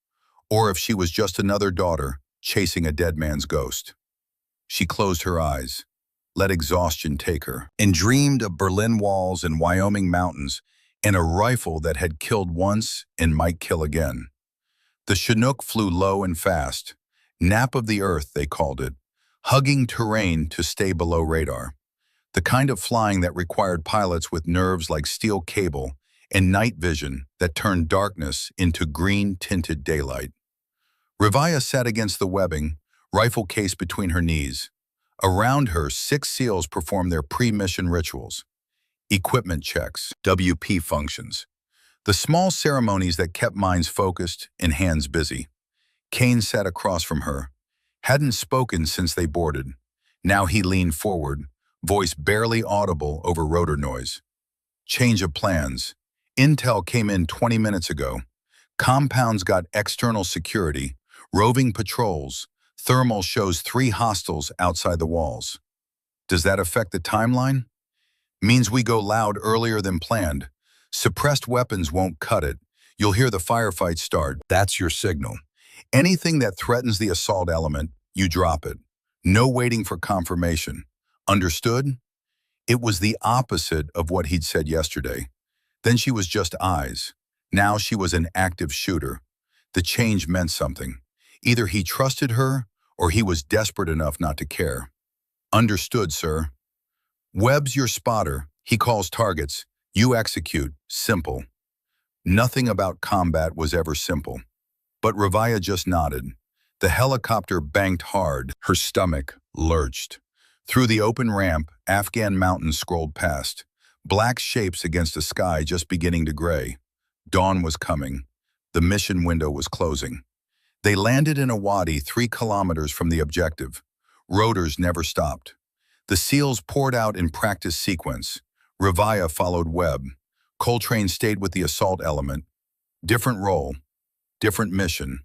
or if she was just another daughter chasing a dead man's ghost. She closed her eyes, let exhaustion take her, and dreamed of Berlin walls and Wyoming mountains and a rifle that had killed once and might kill again. The Chinook flew low and fast, nap of the earth they called it, hugging terrain to stay below radar. The kind of flying that required pilots with nerves like steel cable and night vision that turned darkness into green-tinted daylight. Ravaya sat against the webbing, rifle case between her knees. Around her, 6 SEALs performed their pre-mission rituals. Equipment checks, WP functions. The small ceremonies that kept minds focused and hands busy. Kane sat across from her. Hadn't spoken since they boarded. Now he leaned forward, voice barely audible over rotor noise. Change of plans. Intel came in 20 minutes ago. Compound's got external security, roving patrols. Thermal shows 3 hostiles outside the walls. Does that affect the timeline? Means we go loud earlier than planned. Suppressed weapons won't cut it. You'll hear the firefight start. That's your signal. Anything that threatens the assault element, you drop it. No waiting for confirmation. Understood? It was the opposite of what he'd said yesterday. Then she was just eyes. Now she was an active shooter. The change meant something. Either he trusted her, or he was desperate enough not to care. Understood, sir. Webb's your spotter. He calls targets. You execute. Simple. Nothing about combat was ever simple. But Ravaya just nodded. The helicopter banked hard. Her stomach lurched. Through the open ramp, Afghan mountains scrolled past. Black shapes against a sky just beginning to gray. Dawn was coming. The mission window was closing. They landed in a wadi 3 kilometers from the objective. Rotors never stopped. The SEALs poured out in practice sequence. Ravaya followed Webb. Coltrane stayed with the assault element. Different role, different mission.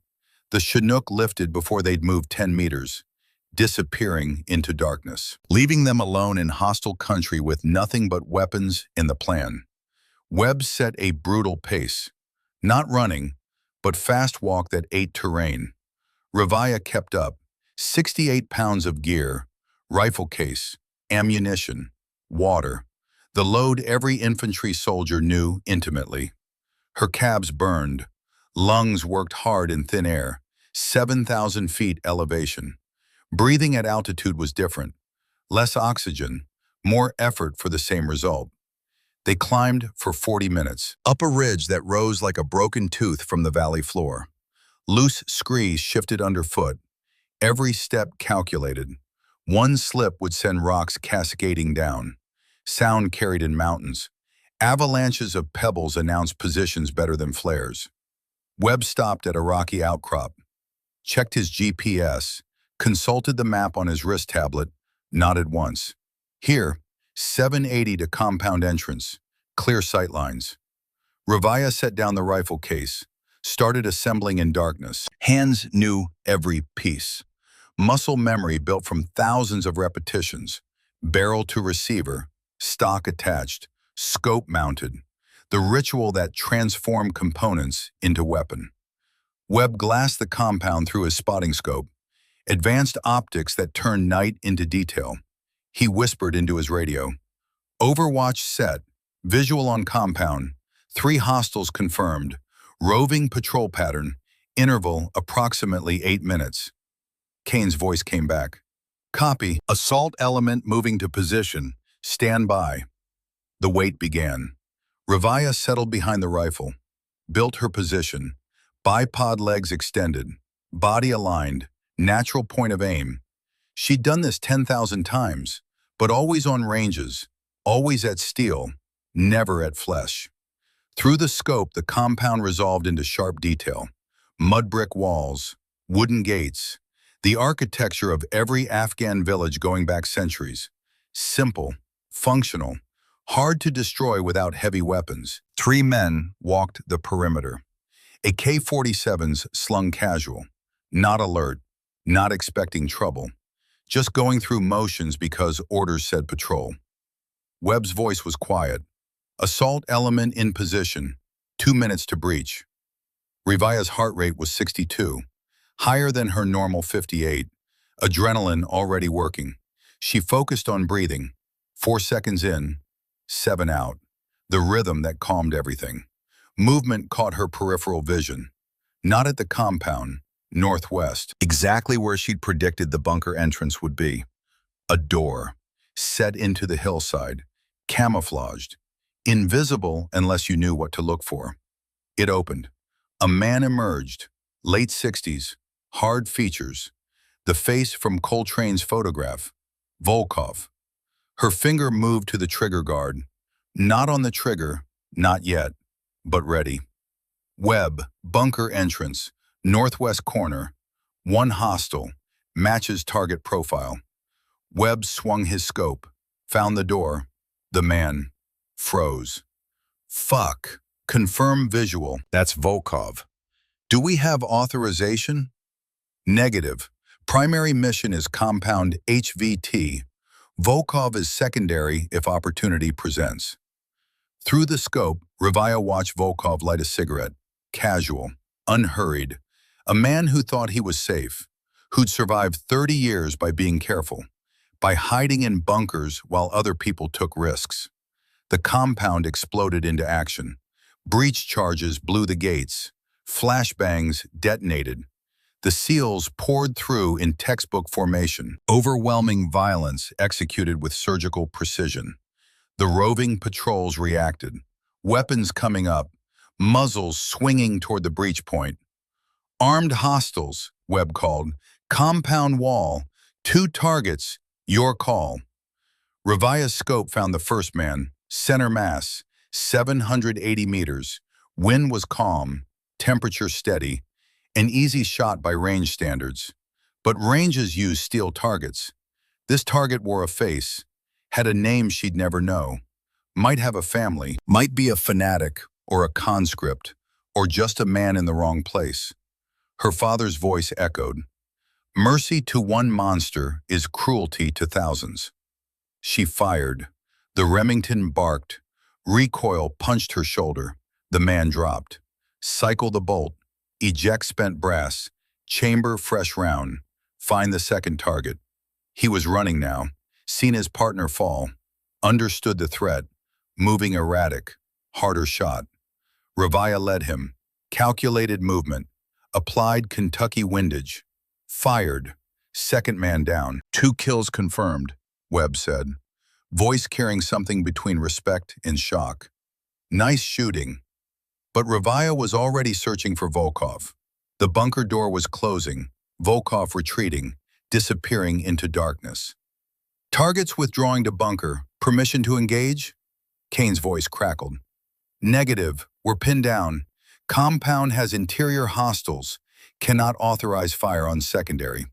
The Chinook lifted before they'd moved 10 meters, disappearing into darkness, leaving them alone in hostile country with nothing but weapons in the plan. Webb set a brutal pace. Not running, but fast walk that ate terrain. Ravaya kept up. 68 pounds of gear, rifle case, ammunition, water. The load every infantry soldier knew intimately. Her calves burned. Lungs worked hard in thin air. 7,000 feet elevation. Breathing at altitude was different. Less oxygen, more effort for the same result. They climbed for 40 minutes, up a ridge that rose like a broken tooth from the valley floor. Loose screes shifted underfoot. Every step calculated. One slip would send rocks cascading down. Sound carried in mountains. Avalanches of pebbles announced positions better than flares. Webb stopped at a rocky outcrop, checked his GPS, consulted the map on his wrist tablet, nodded once. Here, 780 to compound entrance, clear sightlines. Ravaya set down the rifle case, started assembling in darkness. Hands knew every piece. Muscle memory built from thousands of repetitions. Barrel to receiver, stock attached, scope mounted. The ritual that transformed components into weapon. Webb glassed the compound through his spotting scope. Advanced optics that turned night into detail. He whispered into his radio. Overwatch set, visual on compound, 3 hostiles confirmed, roving patrol pattern, interval approximately 8 minutes. Kane's voice came back. Copy, assault element moving to position, stand by. The wait began. Ravaya settled behind the rifle, built her position, bipod legs extended, body aligned, natural point of aim. She'd done this 10,000 times, but always on ranges, always at steel, never at flesh. Through the scope, the compound resolved into sharp detail. Mud brick walls, wooden gates, the architecture of every Afghan village going back centuries. Simple, functional, hard to destroy without heavy weapons. 3 men walked the perimeter. AK-47s slung casual, not alert, not expecting trouble, just going through motions because orders said patrol. Webb's voice was quiet. Assault element in position, 2 minutes to breach. Ravaya's heart rate was 62, higher than her normal 58, adrenaline already working. She focused on breathing, 4 seconds in, 7 out, the rhythm that calmed everything. Movement caught her peripheral vision, not at the compound, northwest, exactly where she'd predicted the bunker entrance would be. A door, set into the hillside, camouflaged, invisible unless you knew what to look for. It opened. A man emerged, late 60s, hard features, the face from Coltrane's photograph, Volkov. Her finger moved to the trigger guard. Not on the trigger, not yet, but ready. Webb, bunker entrance, Northwest corner, one hostile, matches target profile. Webb swung his scope, found the door. The man froze. Fuck. Confirm visual. That's Volkov. Do we have authorization? Negative. Primary mission is compound HVT. Volkov is secondary if opportunity presents. Through the scope, Revaya watched Volkov light a cigarette. Casual, unhurried. A man who thought he was safe, who'd survived 30 years by being careful, by hiding in bunkers while other people took risks. The compound exploded into action. Breach charges blew the gates. Flashbangs detonated. The SEALs poured through in textbook formation. Overwhelming violence executed with surgical precision. The roving patrols reacted. Weapons coming up, muzzles swinging toward the breach point. Armed hostiles, Webb called. Compound wall. 2 targets. Your call. Revaya's scope found the first man. Center mass. 780 meters. Wind was calm. Temperature steady. An easy shot by range standards. But ranges use steel targets. This target wore a face. Had a name she'd never know. Might have a family. Might be a fanatic or a conscript or just a man in the wrong place. Her father's voice echoed. Mercy to one monster is cruelty to thousands. She fired. The Remington barked. Recoil punched her shoulder. The man dropped. Cycle the bolt. Eject spent brass. Chamber fresh round. Find the second target. He was running now. Seen his partner fall. Understood the threat. Moving erratic. Harder shot. Revaya led him. Calculated movement. Applied Kentucky windage. Fired. Second man down. 2 kills confirmed, Webb said. Voice carrying something between respect and shock. Nice shooting. But Revaya was already searching for Volkov. The bunker door was closing. Volkov retreating, disappearing into darkness. Targets withdrawing to bunker. Permission to engage? Kane's voice crackled. Negative. We're pinned down. Compound has interior hostiles. Cannot authorize fire on secondary.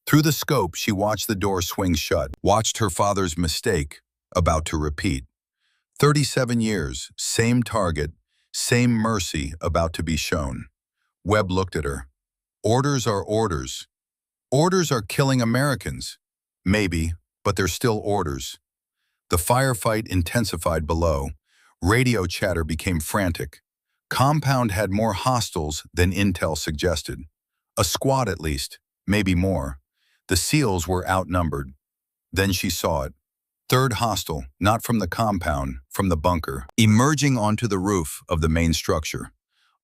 Through the scope, she watched the door swing shut, watched her father's mistake, about to repeat. 37 years, same target, same mercy about to be shown. Webb looked at her. Orders are orders. Orders are killing Americans. Maybe, but they're still orders. The firefight intensified below. Radio chatter became frantic. Compound had more hostiles than intel suggested. A squad at least, maybe more. The SEALs were outnumbered. Then she saw it. Third hostile, not from the compound, from the bunker, emerging onto the roof of the main structure.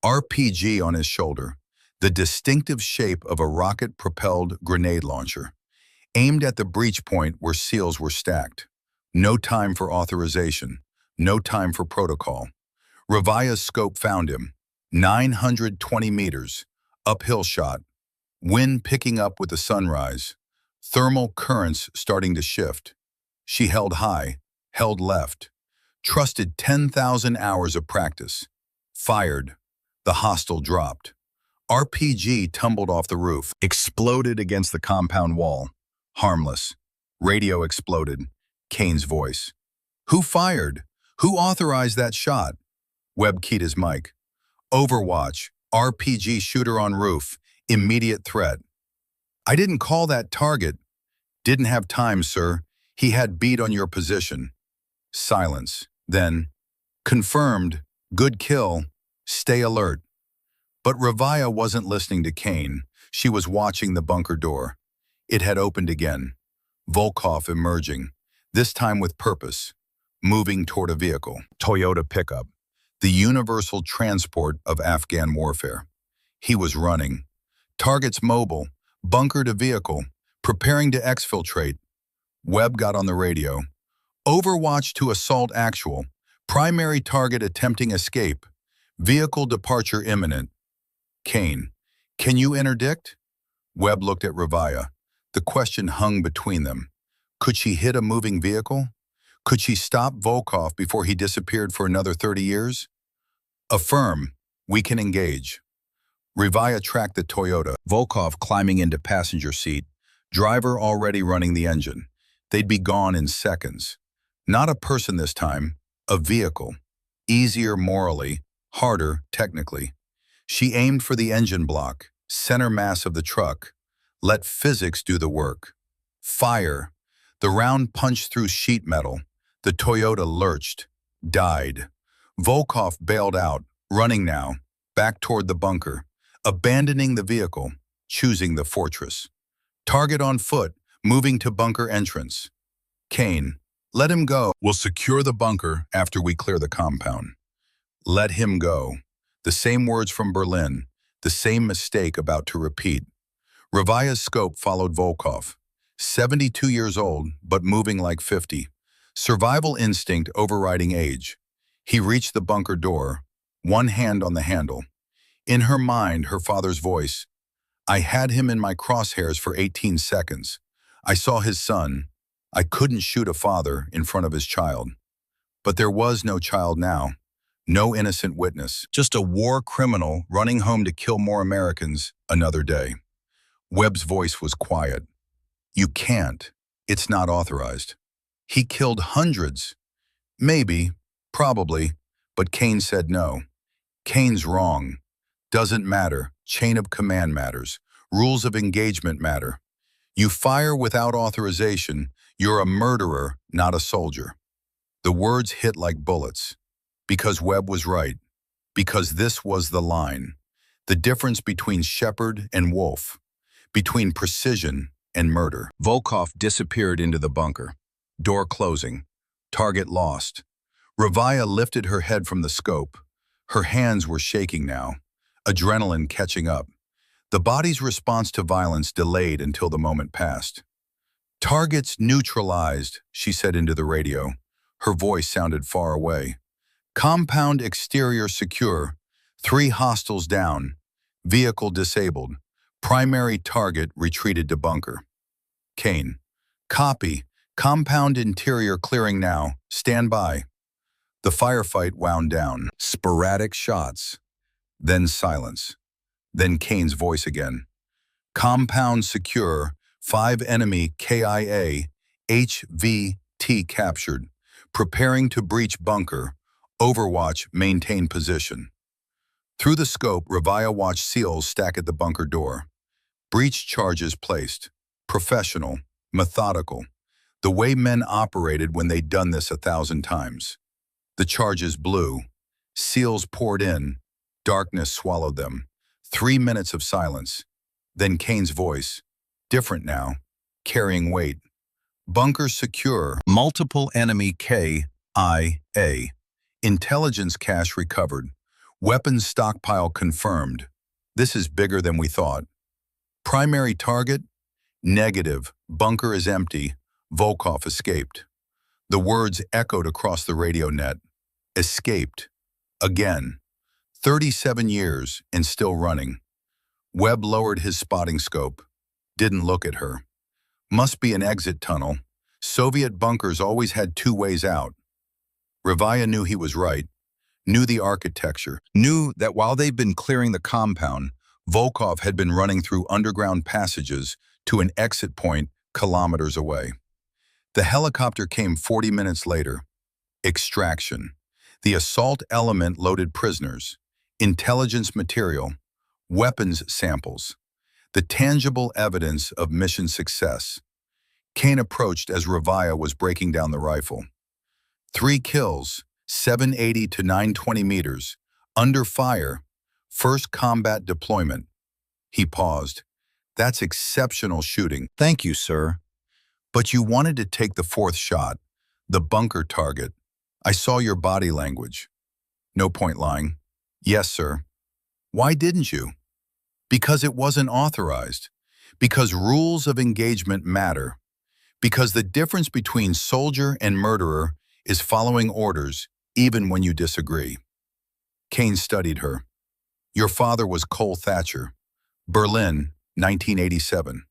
RPG on his shoulder, the distinctive shape of a rocket-propelled grenade launcher, aimed at the breach point where SEALs were stacked. No time for authorization, no time for protocol. Revaya's scope found him. 920 meters, uphill shot. Wind picking up with the sunrise. Thermal currents starting to shift. She held high, held left. Trusted 10,000 hours of practice. Fired. The hostile dropped. RPG tumbled off the roof, exploded against the compound wall. Harmless. Radio exploded. Kane's voice. Who fired? Who authorized that shot? Webb keyed his mic. Overwatch. RPG shooter on roof. Immediate threat. I didn't call that target. Didn't have time, sir. He had beat on your position. Silence. Then, confirmed. Good kill. Stay alert. But Revaya wasn't listening to Kane. She was watching the bunker door. It had opened again. Volkov emerging, this time with purpose, moving toward a vehicle. Toyota pickup. The universal transport of Afghan warfare. He was running. Targets mobile, bunker to vehicle, preparing to exfiltrate. Webb got on the radio. Overwatch to assault actual. Primary target attempting escape. Vehicle departure imminent. Kane, can you interdict? Webb looked at Revaya. The question hung between them. Could she hit a moving vehicle? Could she stop Volkov before he disappeared for another 30 years? Affirm, we can engage. Revaya tracked the Toyota, Volkov climbing into passenger seat, driver already running the engine. They'd be gone in seconds. Not a person this time, a vehicle. Easier morally, harder technically. She aimed for the engine block, center mass of the truck. Let physics do the work. Fire. The round punched through sheet metal. The Toyota lurched, died. Volkov bailed out, running now, back toward the bunker, abandoning the vehicle, choosing the fortress. Target on foot, moving to bunker entrance. Kane, let him go. We'll secure the bunker after we clear the compound. Let him go. The same words from Berlin, the same mistake about to repeat. Revaya's scope followed Volkov. 72 years old, but moving like 50. Survival instinct overriding age. He reached the bunker door, one hand on the handle. In her mind, her father's voice. I had him in my crosshairs for 18 seconds. I saw his son. I couldn't shoot a father in front of his child. But there was no child now. No innocent witness. Just a war criminal running home to kill more Americans another day. Webb's voice was quiet. You can't. It's not authorized. He killed hundreds. Maybe, probably, but Kane said no. Kane's wrong. Doesn't matter. Chain of command matters. Rules of engagement matter. You fire without authorization, you're a murderer, not a soldier. The words hit like bullets. Because Webb was right. Because this was the line. The difference between shepherd and wolf. Between precision and murder. Volkov disappeared into the bunker. Door closing. Target lost. Revaya lifted her head from the scope. Her hands were shaking now. Adrenaline catching up. The body's response to violence delayed until the moment passed. Targets neutralized, she said into the radio. Her voice sounded far away. Compound exterior secure. 3 hostiles down. Vehicle disabled. Primary target retreated to bunker. Kane. Copy. Compound interior clearing now. Stand by. The firefight wound down. Sporadic shots. Then silence. Then Kane's voice again. Compound secure. 5 enemy KIA. HVT captured. Preparing to breach bunker. Overwatch maintain position. Through the scope, Revaya watched SEALs stack at the bunker door. Breach charges placed. Professional. Methodical. The way men operated when they'd done this 1,000 times. The charges blew. SEALs poured in. Darkness swallowed them. 3 minutes of silence. Then Kane's voice. Different now. Carrying weight. Bunker secure. Multiple enemy KIA. Intelligence cache recovered. Weapons stockpile confirmed. This is bigger than we thought. Primary target? Negative. Bunker is empty. Volkov escaped. The words echoed across the radio net. Escaped. Again. 37 years and still running. Webb lowered his spotting scope. Didn't look at her. Must be an exit tunnel. Soviet bunkers always had 2 ways out. Revaya knew he was right. Knew the architecture. Knew that while they'd been clearing the compound, Volkov had been running through underground passages to an exit point kilometers away. The helicopter came 40 minutes later. Extraction. The assault element loaded prisoners. Intelligence material. Weapons samples. The tangible evidence of mission success. Kane approached as Revaya was breaking down the rifle. 3 kills, 780 to 920 meters, under fire, first combat deployment. He paused. That's exceptional shooting. Thank you, sir. But you wanted to take the 4th shot, the bunker target. I saw your body language. No point lying. Yes, sir. Why didn't you? Because it wasn't authorized. Because rules of engagement matter. Because the difference between soldier and murderer is following orders even when you disagree. Kane studied her. Your father was Cole Thatcher. Berlin, 1987.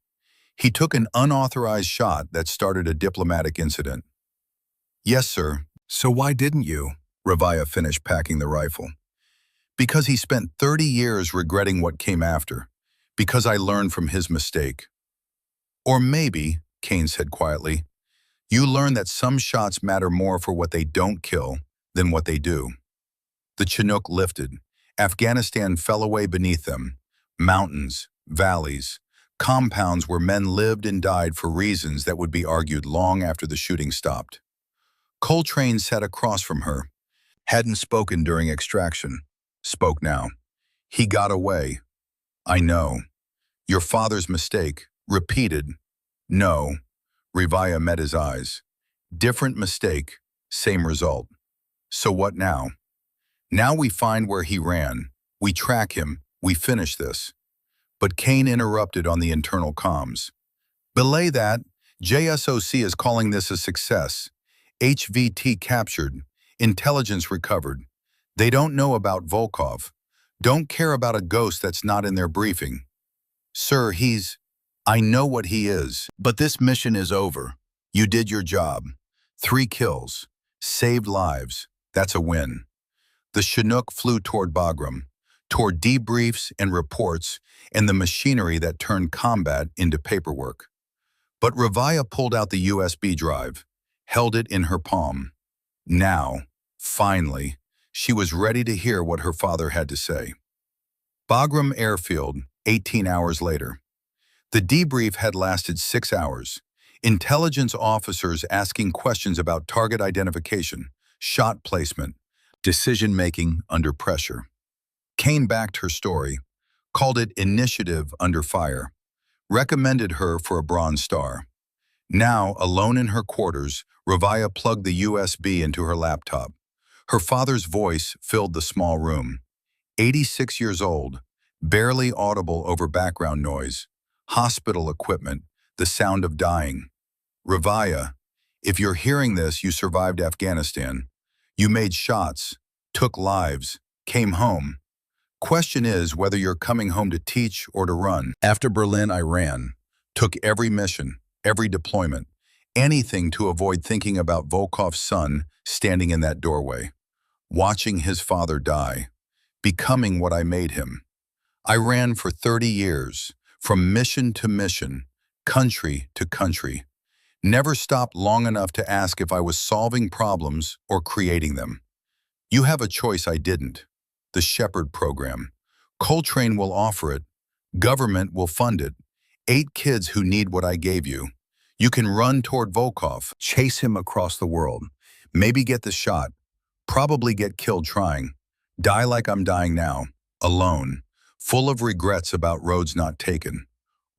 He took an unauthorized shot that started a diplomatic incident. Yes, sir. So why didn't you? Revaya finished packing the rifle. Because he spent 30 years regretting what came after. Because I learned from his mistake. Or maybe, Kane said quietly, you learn that some shots matter more for what they don't kill than what they do. The Chinook lifted. Afghanistan fell away beneath them. Mountains, valleys, compounds where men lived and died for reasons that would be argued long after the shooting stopped. Coltrane sat across from her. Hadn't spoken during extraction. Spoke now. He got away. I know. Your father's mistake. Repeated. No. Revaya met his eyes. Different mistake. Same result. So what now? Now we find where he ran. We track him. We finish this. But Kane interrupted on the internal comms. Belay that. JSOC is calling this a success. HVT captured. Intelligence recovered. They don't know about Volkov. Don't care about a ghost that's not in their briefing. Sir, I know what he is, but this mission is over. You did your job. 3 kills. Saved lives. That's a win. The Chinook flew toward Bagram, toward debriefs and reports and the machinery that turned combat into paperwork. But Revaya pulled out the USB drive, held it in her palm. Now, finally, she was ready to hear what her father had to say. Bagram Airfield, 18 hours later. The debrief had lasted 6 hours. Intelligence officers asking questions about target identification, shot placement, decision-making under pressure. Kane backed her story, called it initiative under fire, recommended her for a Bronze Star. Now, alone in her quarters, Revaya plugged the USB into her laptop. Her father's voice filled the small room. 86 years old, barely audible over background noise, hospital equipment, the sound of dying. Revaya, if you're hearing this, you survived Afghanistan. You made shots, took lives, came home. Question is whether you're coming home to teach or to run. After Berlin, I ran, took every mission, every deployment, anything to avoid thinking about Volkov's son standing in that doorway, watching his father die, becoming what I made him. I ran for 30 years, from mission to mission, country to country. Never stopped long enough to ask if I was solving problems or creating them. You have a choice I didn't. The Shepherd program. Coltrane will offer it. Government will fund it. 8 kids who need what I gave you. You can run toward Volkov, chase him across the world, maybe get the shot, probably get killed trying, die like I'm dying now, alone, full of regrets about roads not taken.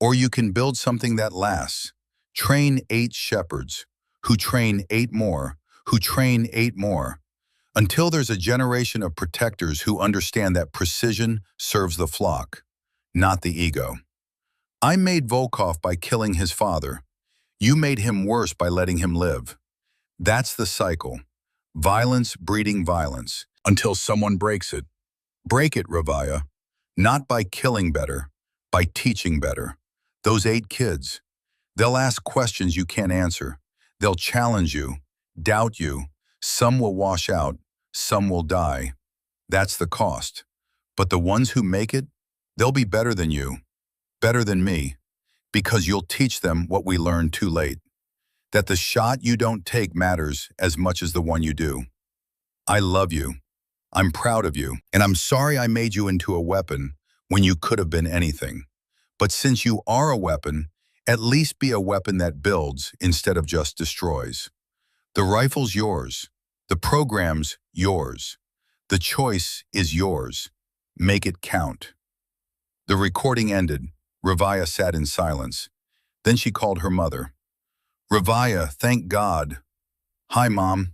Or you can build something that lasts. Train 8 shepherds, who train 8 more, who train 8 more, until there's a generation of protectors who understand that precision serves the flock, not the ego. I made Volkov by killing his father. You made him worse by letting him live. That's the cycle. Violence breeding violence, until someone breaks it. Break it, Revaya. Not by killing better, by teaching better. Those 8 kids. They'll ask questions you can't answer. They'll challenge you, doubt you. Some will wash out, some will die. That's the cost. But the ones who make it, they'll be better than you, better than me, because you'll teach them what we learned too late. That the shot you don't take matters as much as the one you do. I love you. I'm proud of you. And I'm sorry I made you into a weapon when you could have been anything. But since you are a weapon, at least be a weapon that builds instead of just destroys. The rifle's yours. The program's yours. The choice is yours. Make it count. The recording ended. Revaya sat in silence. Then she called her mother. Revaya, thank God. Hi, Mom.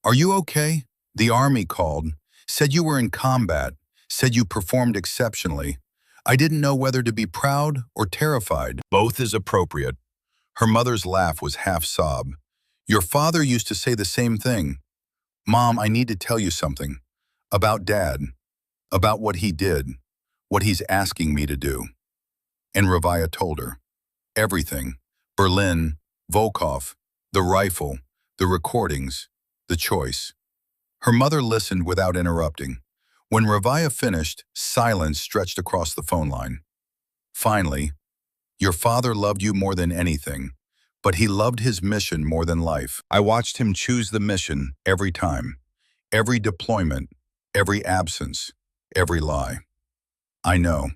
Are you okay? The army called. Said you were in combat. Said you performed exceptionally. I didn't know whether to be proud or terrified. Both is appropriate. Her mother's laugh was half sob. Your father used to say the same thing. Mom, I need to tell you something. About Dad. About what he did. What he's asking me to do. And Revaya told her. Everything. Berlin, Volkov, the rifle, the recordings, the choice. Her mother listened without interrupting. When Ravaya finished, silence stretched across the phone line. Finally, your father loved you more than anything, but he loved his mission more than life. I watched him choose the mission every time, every deployment, every absence, every lie. I know.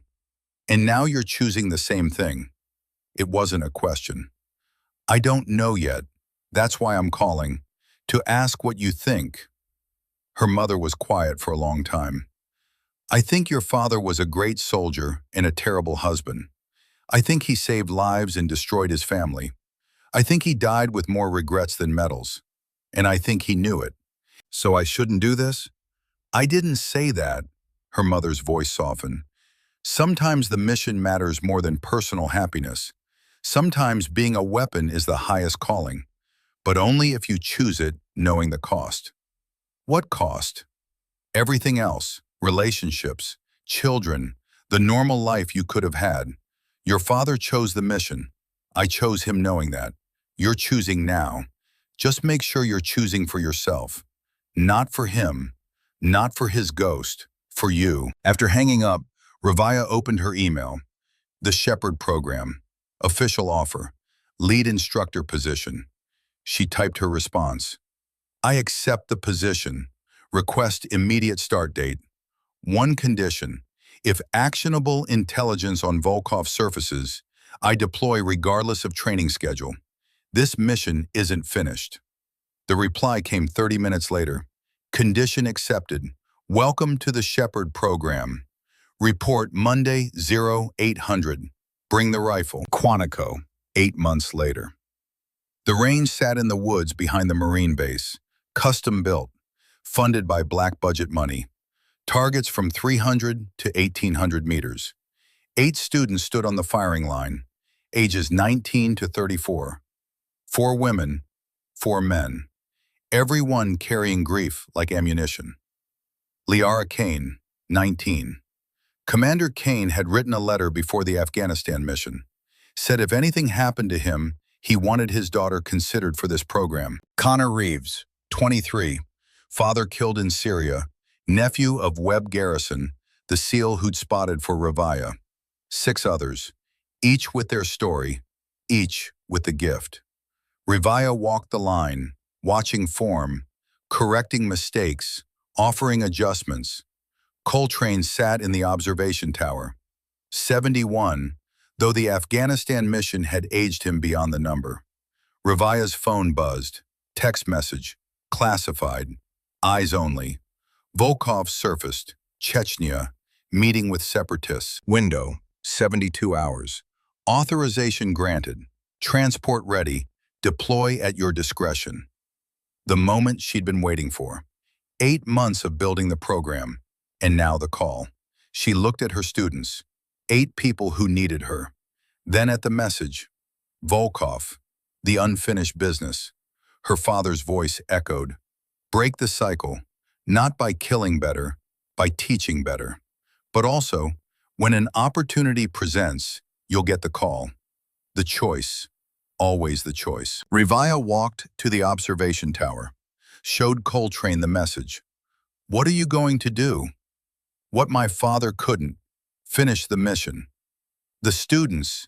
And now you're choosing the same thing. It wasn't a question. I don't know yet. That's why I'm calling, to ask what you think. Her mother was quiet for a long time. I think your father was a great soldier and a terrible husband. I think he saved lives and destroyed his family. I think he died with more regrets than medals. And I think he knew it. So I shouldn't do this? I didn't say that. Her mother's voice softened. Sometimes the mission matters more than personal happiness. Sometimes being a weapon is the highest calling, but only if you choose it knowing the cost. What cost? Everything else, relationships, children, the normal life you could have had. Your father chose the mission. I chose him knowing that. You're choosing now. Just make sure you're choosing for yourself. Not for him, not for his ghost, for you. After hanging up, Ravaya opened her email. The Shepherd program. Official offer. Lead instructor position. She typed her response. I accept the position. Request immediate start date. One condition. If actionable intelligence on Volkov surfaces, I deploy regardless of training schedule. This mission isn't finished. The reply came 30 minutes later. Condition accepted. Welcome to the Shepherd program. Report Monday 0800. Bring the rifle. Quantico, 8 months later. The range sat in the woods behind the Marine base, custom built, funded by black budget money. Targets from 300 to 1,800 meters. 8 students stood on the firing line, ages 19 to 34. 4 women, 4 men. Everyone carrying grief like ammunition. Liara Kane, 19. Commander Kane had written a letter before the Afghanistan mission. Said if anything happened to him, he wanted his daughter considered for this program. Connor Reeves, 23. Father killed in Syria. Nephew of Webb Garrison, the SEAL who'd spotted for Ravaya. 6 others, each with their story, each with the gift. Ravaya walked the line, watching form, correcting mistakes, offering adjustments. Coltrane sat in the observation tower. 71, though the Afghanistan mission had aged him beyond the number. Ravaya's phone buzzed. Text message. Classified. Eyes only. Volkov surfaced. Chechnya. Meeting with separatists. Window. 72 hours. Authorization granted. Transport ready. Deploy at your discretion. The moment she'd been waiting for. 8 months of building the program. And now the call. She looked at her students. 8 people who needed her. Then at the message. Volkov. The unfinished business. Her father's voice echoed. Break the cycle. Not by killing better, by teaching better. But also, when an opportunity presents, you'll get the call. The choice. Always the choice. Ravaya walked to the observation tower. Showed Coltrane the message. What are you going to do? What my father couldn't. Finish the mission. The students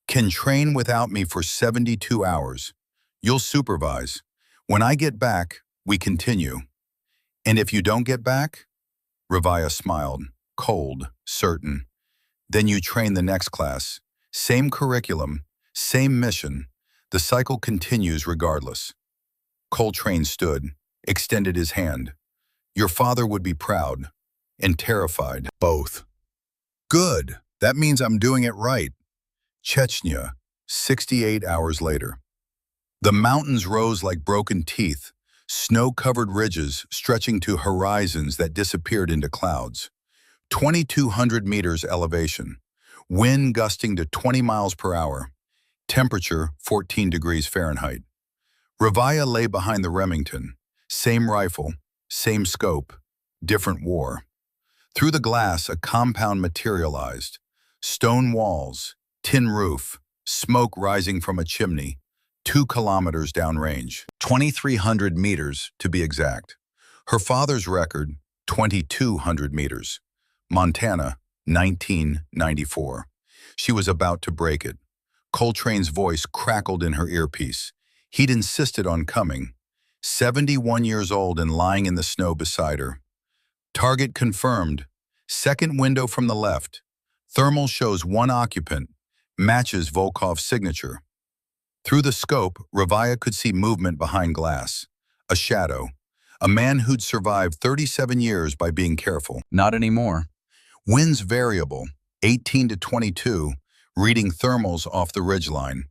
can train without me for 72 hours. You'll supervise. When I get back, we continue. And if you don't get back? Ravaya smiled, cold, certain. Then you train the next class. Same curriculum, same mission. The cycle continues regardless. Coltrane stood, extended his hand. Your father would be proud and terrified. Both. Good. That means I'm doing it right. Chechnya, 68 hours later. The mountains rose like broken teeth, snow-covered ridges stretching to horizons that disappeared into clouds. 2,200 meters elevation. Wind gusting to 20 miles per hour. Temperature 14 degrees Fahrenheit. Ravaya lay behind the Remington. Same rifle, same scope, different war. Through the glass, a compound materialized. Stone walls, tin roof, smoke rising from a chimney, 2 kilometers downrange. 2,300 meters, to be exact. Her father's record, 2,200 meters. Montana, 1994. She was about to break it. Coltrane's voice crackled in her earpiece. He'd insisted on coming. 71 years old and lying in the snow beside her. Target confirmed. Second window from the left. Thermal shows one occupant. Matches Volkov's signature. Through the scope, Ravaya could see movement behind glass. A shadow. A man who'd survived 37 years by being careful. Not anymore. Winds variable, 18 to 22, reading thermals off the ridgeline.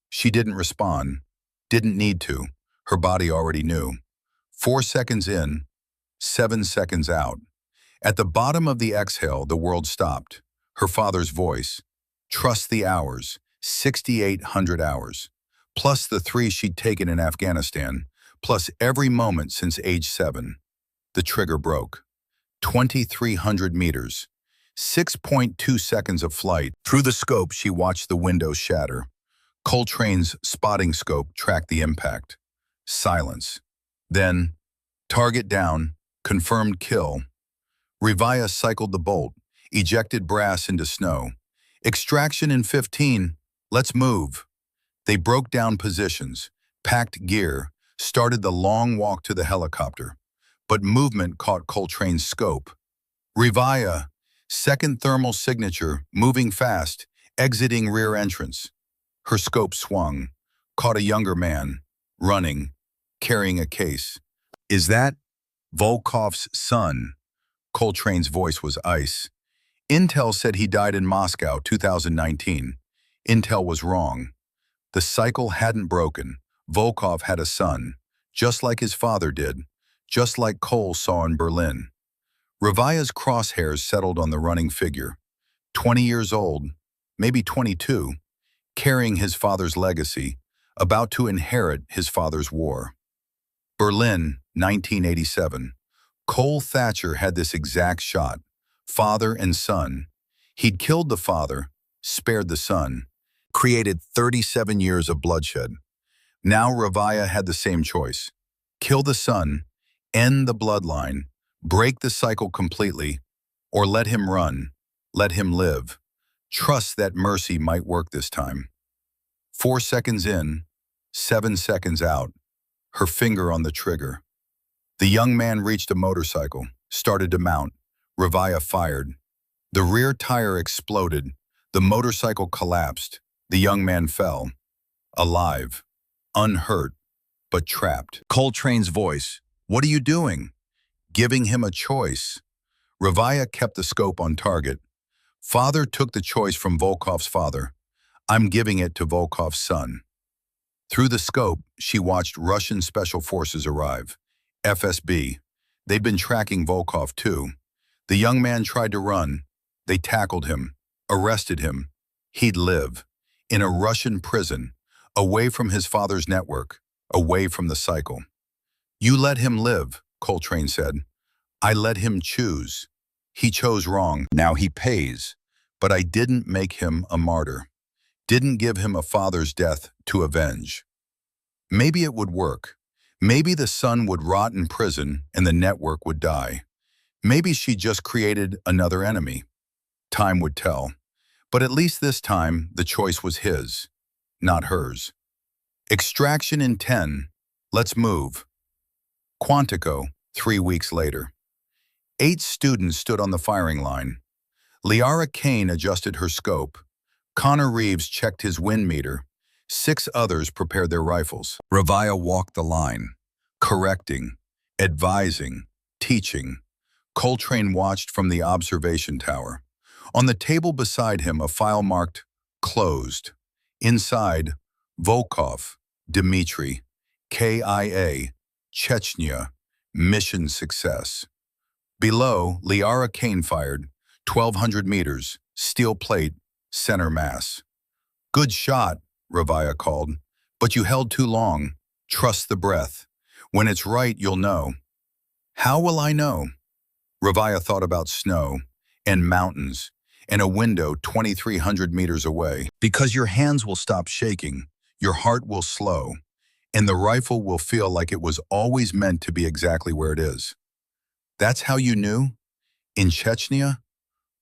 She didn't respond. Didn't need to. Her body already knew. 4 seconds in, 7 seconds out. At the bottom of the exhale, the world stopped. Her father's voice. Trust the hours. 6,800 hours. Plus the 3 she'd taken in Afghanistan. Plus every moment since age 7. The trigger broke. 2,300 meters. 6.2 seconds of flight. Through the scope, she watched the windows shatter. Coltrane's spotting scope tracked the impact. Silence. Then, target down, confirmed kill. Ravaya cycled the bolt, ejected brass into snow. Extraction in 15, let's move. They broke down positions, packed gear, started the long walk to the helicopter. But movement caught Coltrane's scope. Ravaya, second thermal signature, moving fast, exiting rear entrance. Her scope swung, caught a younger man, running, carrying a case. Is that Volkov's son? Coltrane's voice was ice. Intel said he died in Moscow, 2019. Intel was wrong. The cycle hadn't broken. Volkov had a son, just like his father did, just like Cole saw in Berlin. Ravaya's crosshairs settled on the running figure. 20 years old, maybe 22, carrying his father's legacy, about to inherit his father's war. Berlin, 1987. Cole Thatcher had this exact shot, father and son. He'd killed the father, spared the son, created 37 years of bloodshed. Now Ravaya had the same choice. Kill the son, end the bloodline, break the cycle completely, or let him run, let him live. Trust that mercy might work this time. 4 seconds in, 7 seconds out, her finger on the trigger. The young man reached a motorcycle, started to mount. Ravaya fired. The rear tire exploded. The motorcycle collapsed. The young man fell. Alive. Unhurt, but trapped. Coltrane's voice. What are you doing? Giving him a choice. Ravaya kept the scope on target. Father took the choice from Volkov's father. I'm giving it to Volkov's son. Through the scope, she watched Russian Special Forces arrive. FSB. They'd been tracking Volkov too. The young man tried to run. They tackled him, arrested him. He'd live. In a Russian prison, away from his father's network, away from the cycle. You let him live, Coltrane said. I let him choose. He chose wrong. Now he pays. But I didn't make him a martyr. Didn't give him a father's death to avenge. Maybe it would work. Maybe the son would rot in prison and the network would die. Maybe she just created another enemy. Time would tell. But at least this time, the choice was his, not hers. Extraction in 10. Let's move. Quantico, 3 weeks later. 8 students stood on the firing line. Liara Kane adjusted her scope. Connor Reeves checked his wind meter. 6 others prepared their rifles. Ravaya walked the line, correcting, advising, teaching. Coltrane watched from the observation tower. On the table beside him, a file marked closed. Inside, Volkov, Dmitry, KIA, Chechnya, mission success. Below, Liara Kane fired, 1,200 meters, steel plate, center mass. Good shot, Ravaya called, but you held too long. Trust the breath. When it's right, you'll know. How will I know? Ravaya thought about snow and mountains and a window 2,300 meters away. Because your hands will stop shaking, your heart will slow, and the rifle will feel like it was always meant to be exactly where it is. That's how you knew? In Chechnya,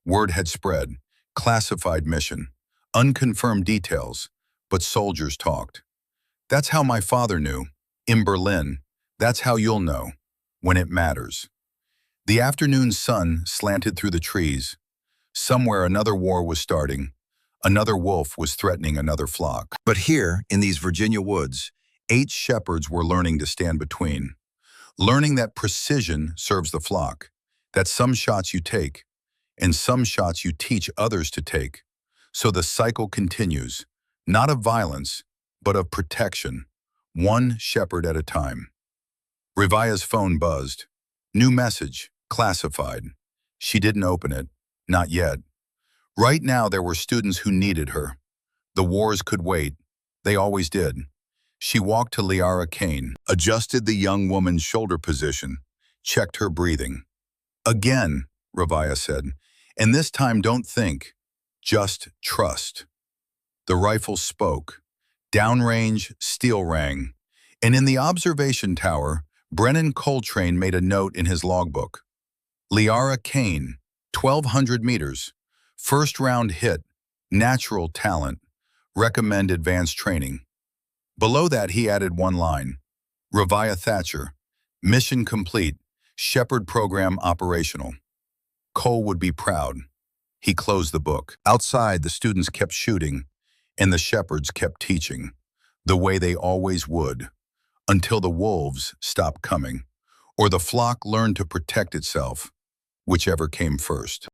word had spread. Classified mission. Unconfirmed details, but soldiers talked. That's how my father knew. In Berlin, that's how you'll know. When it matters. The afternoon sun slanted through the trees. Somewhere another war was starting. Another wolf was threatening another flock. But here, in these Virginia woods, 8 shepherds were learning to stand between. Learning that precision serves the flock. That some shots you take, and some shots you teach others to take. So the cycle continues, not of violence, but of protection, one shepherd at a time. Revia's phone buzzed. New message, classified. She didn't open it, not yet. Right now there were students who needed her. The wars could wait. They always did. She walked to Liara Kane, adjusted the young woman's shoulder position, checked her breathing. Again, Revia said, and this time don't think, just trust. The rifle spoke. Downrange, steel rang. And in the observation tower, Brennan Coltrane made a note in his logbook. Liara Kane, 1,200 meters. First round hit, natural talent, recommend advanced training. Below that he added one line. Revia Thatcher, mission complete, Shepherd program operational. Cole would be proud. He closed the book. Outside, the students kept shooting, and the shepherds kept teaching, the way they always would, until the wolves stopped coming, or the flock learned to protect itself, whichever came first.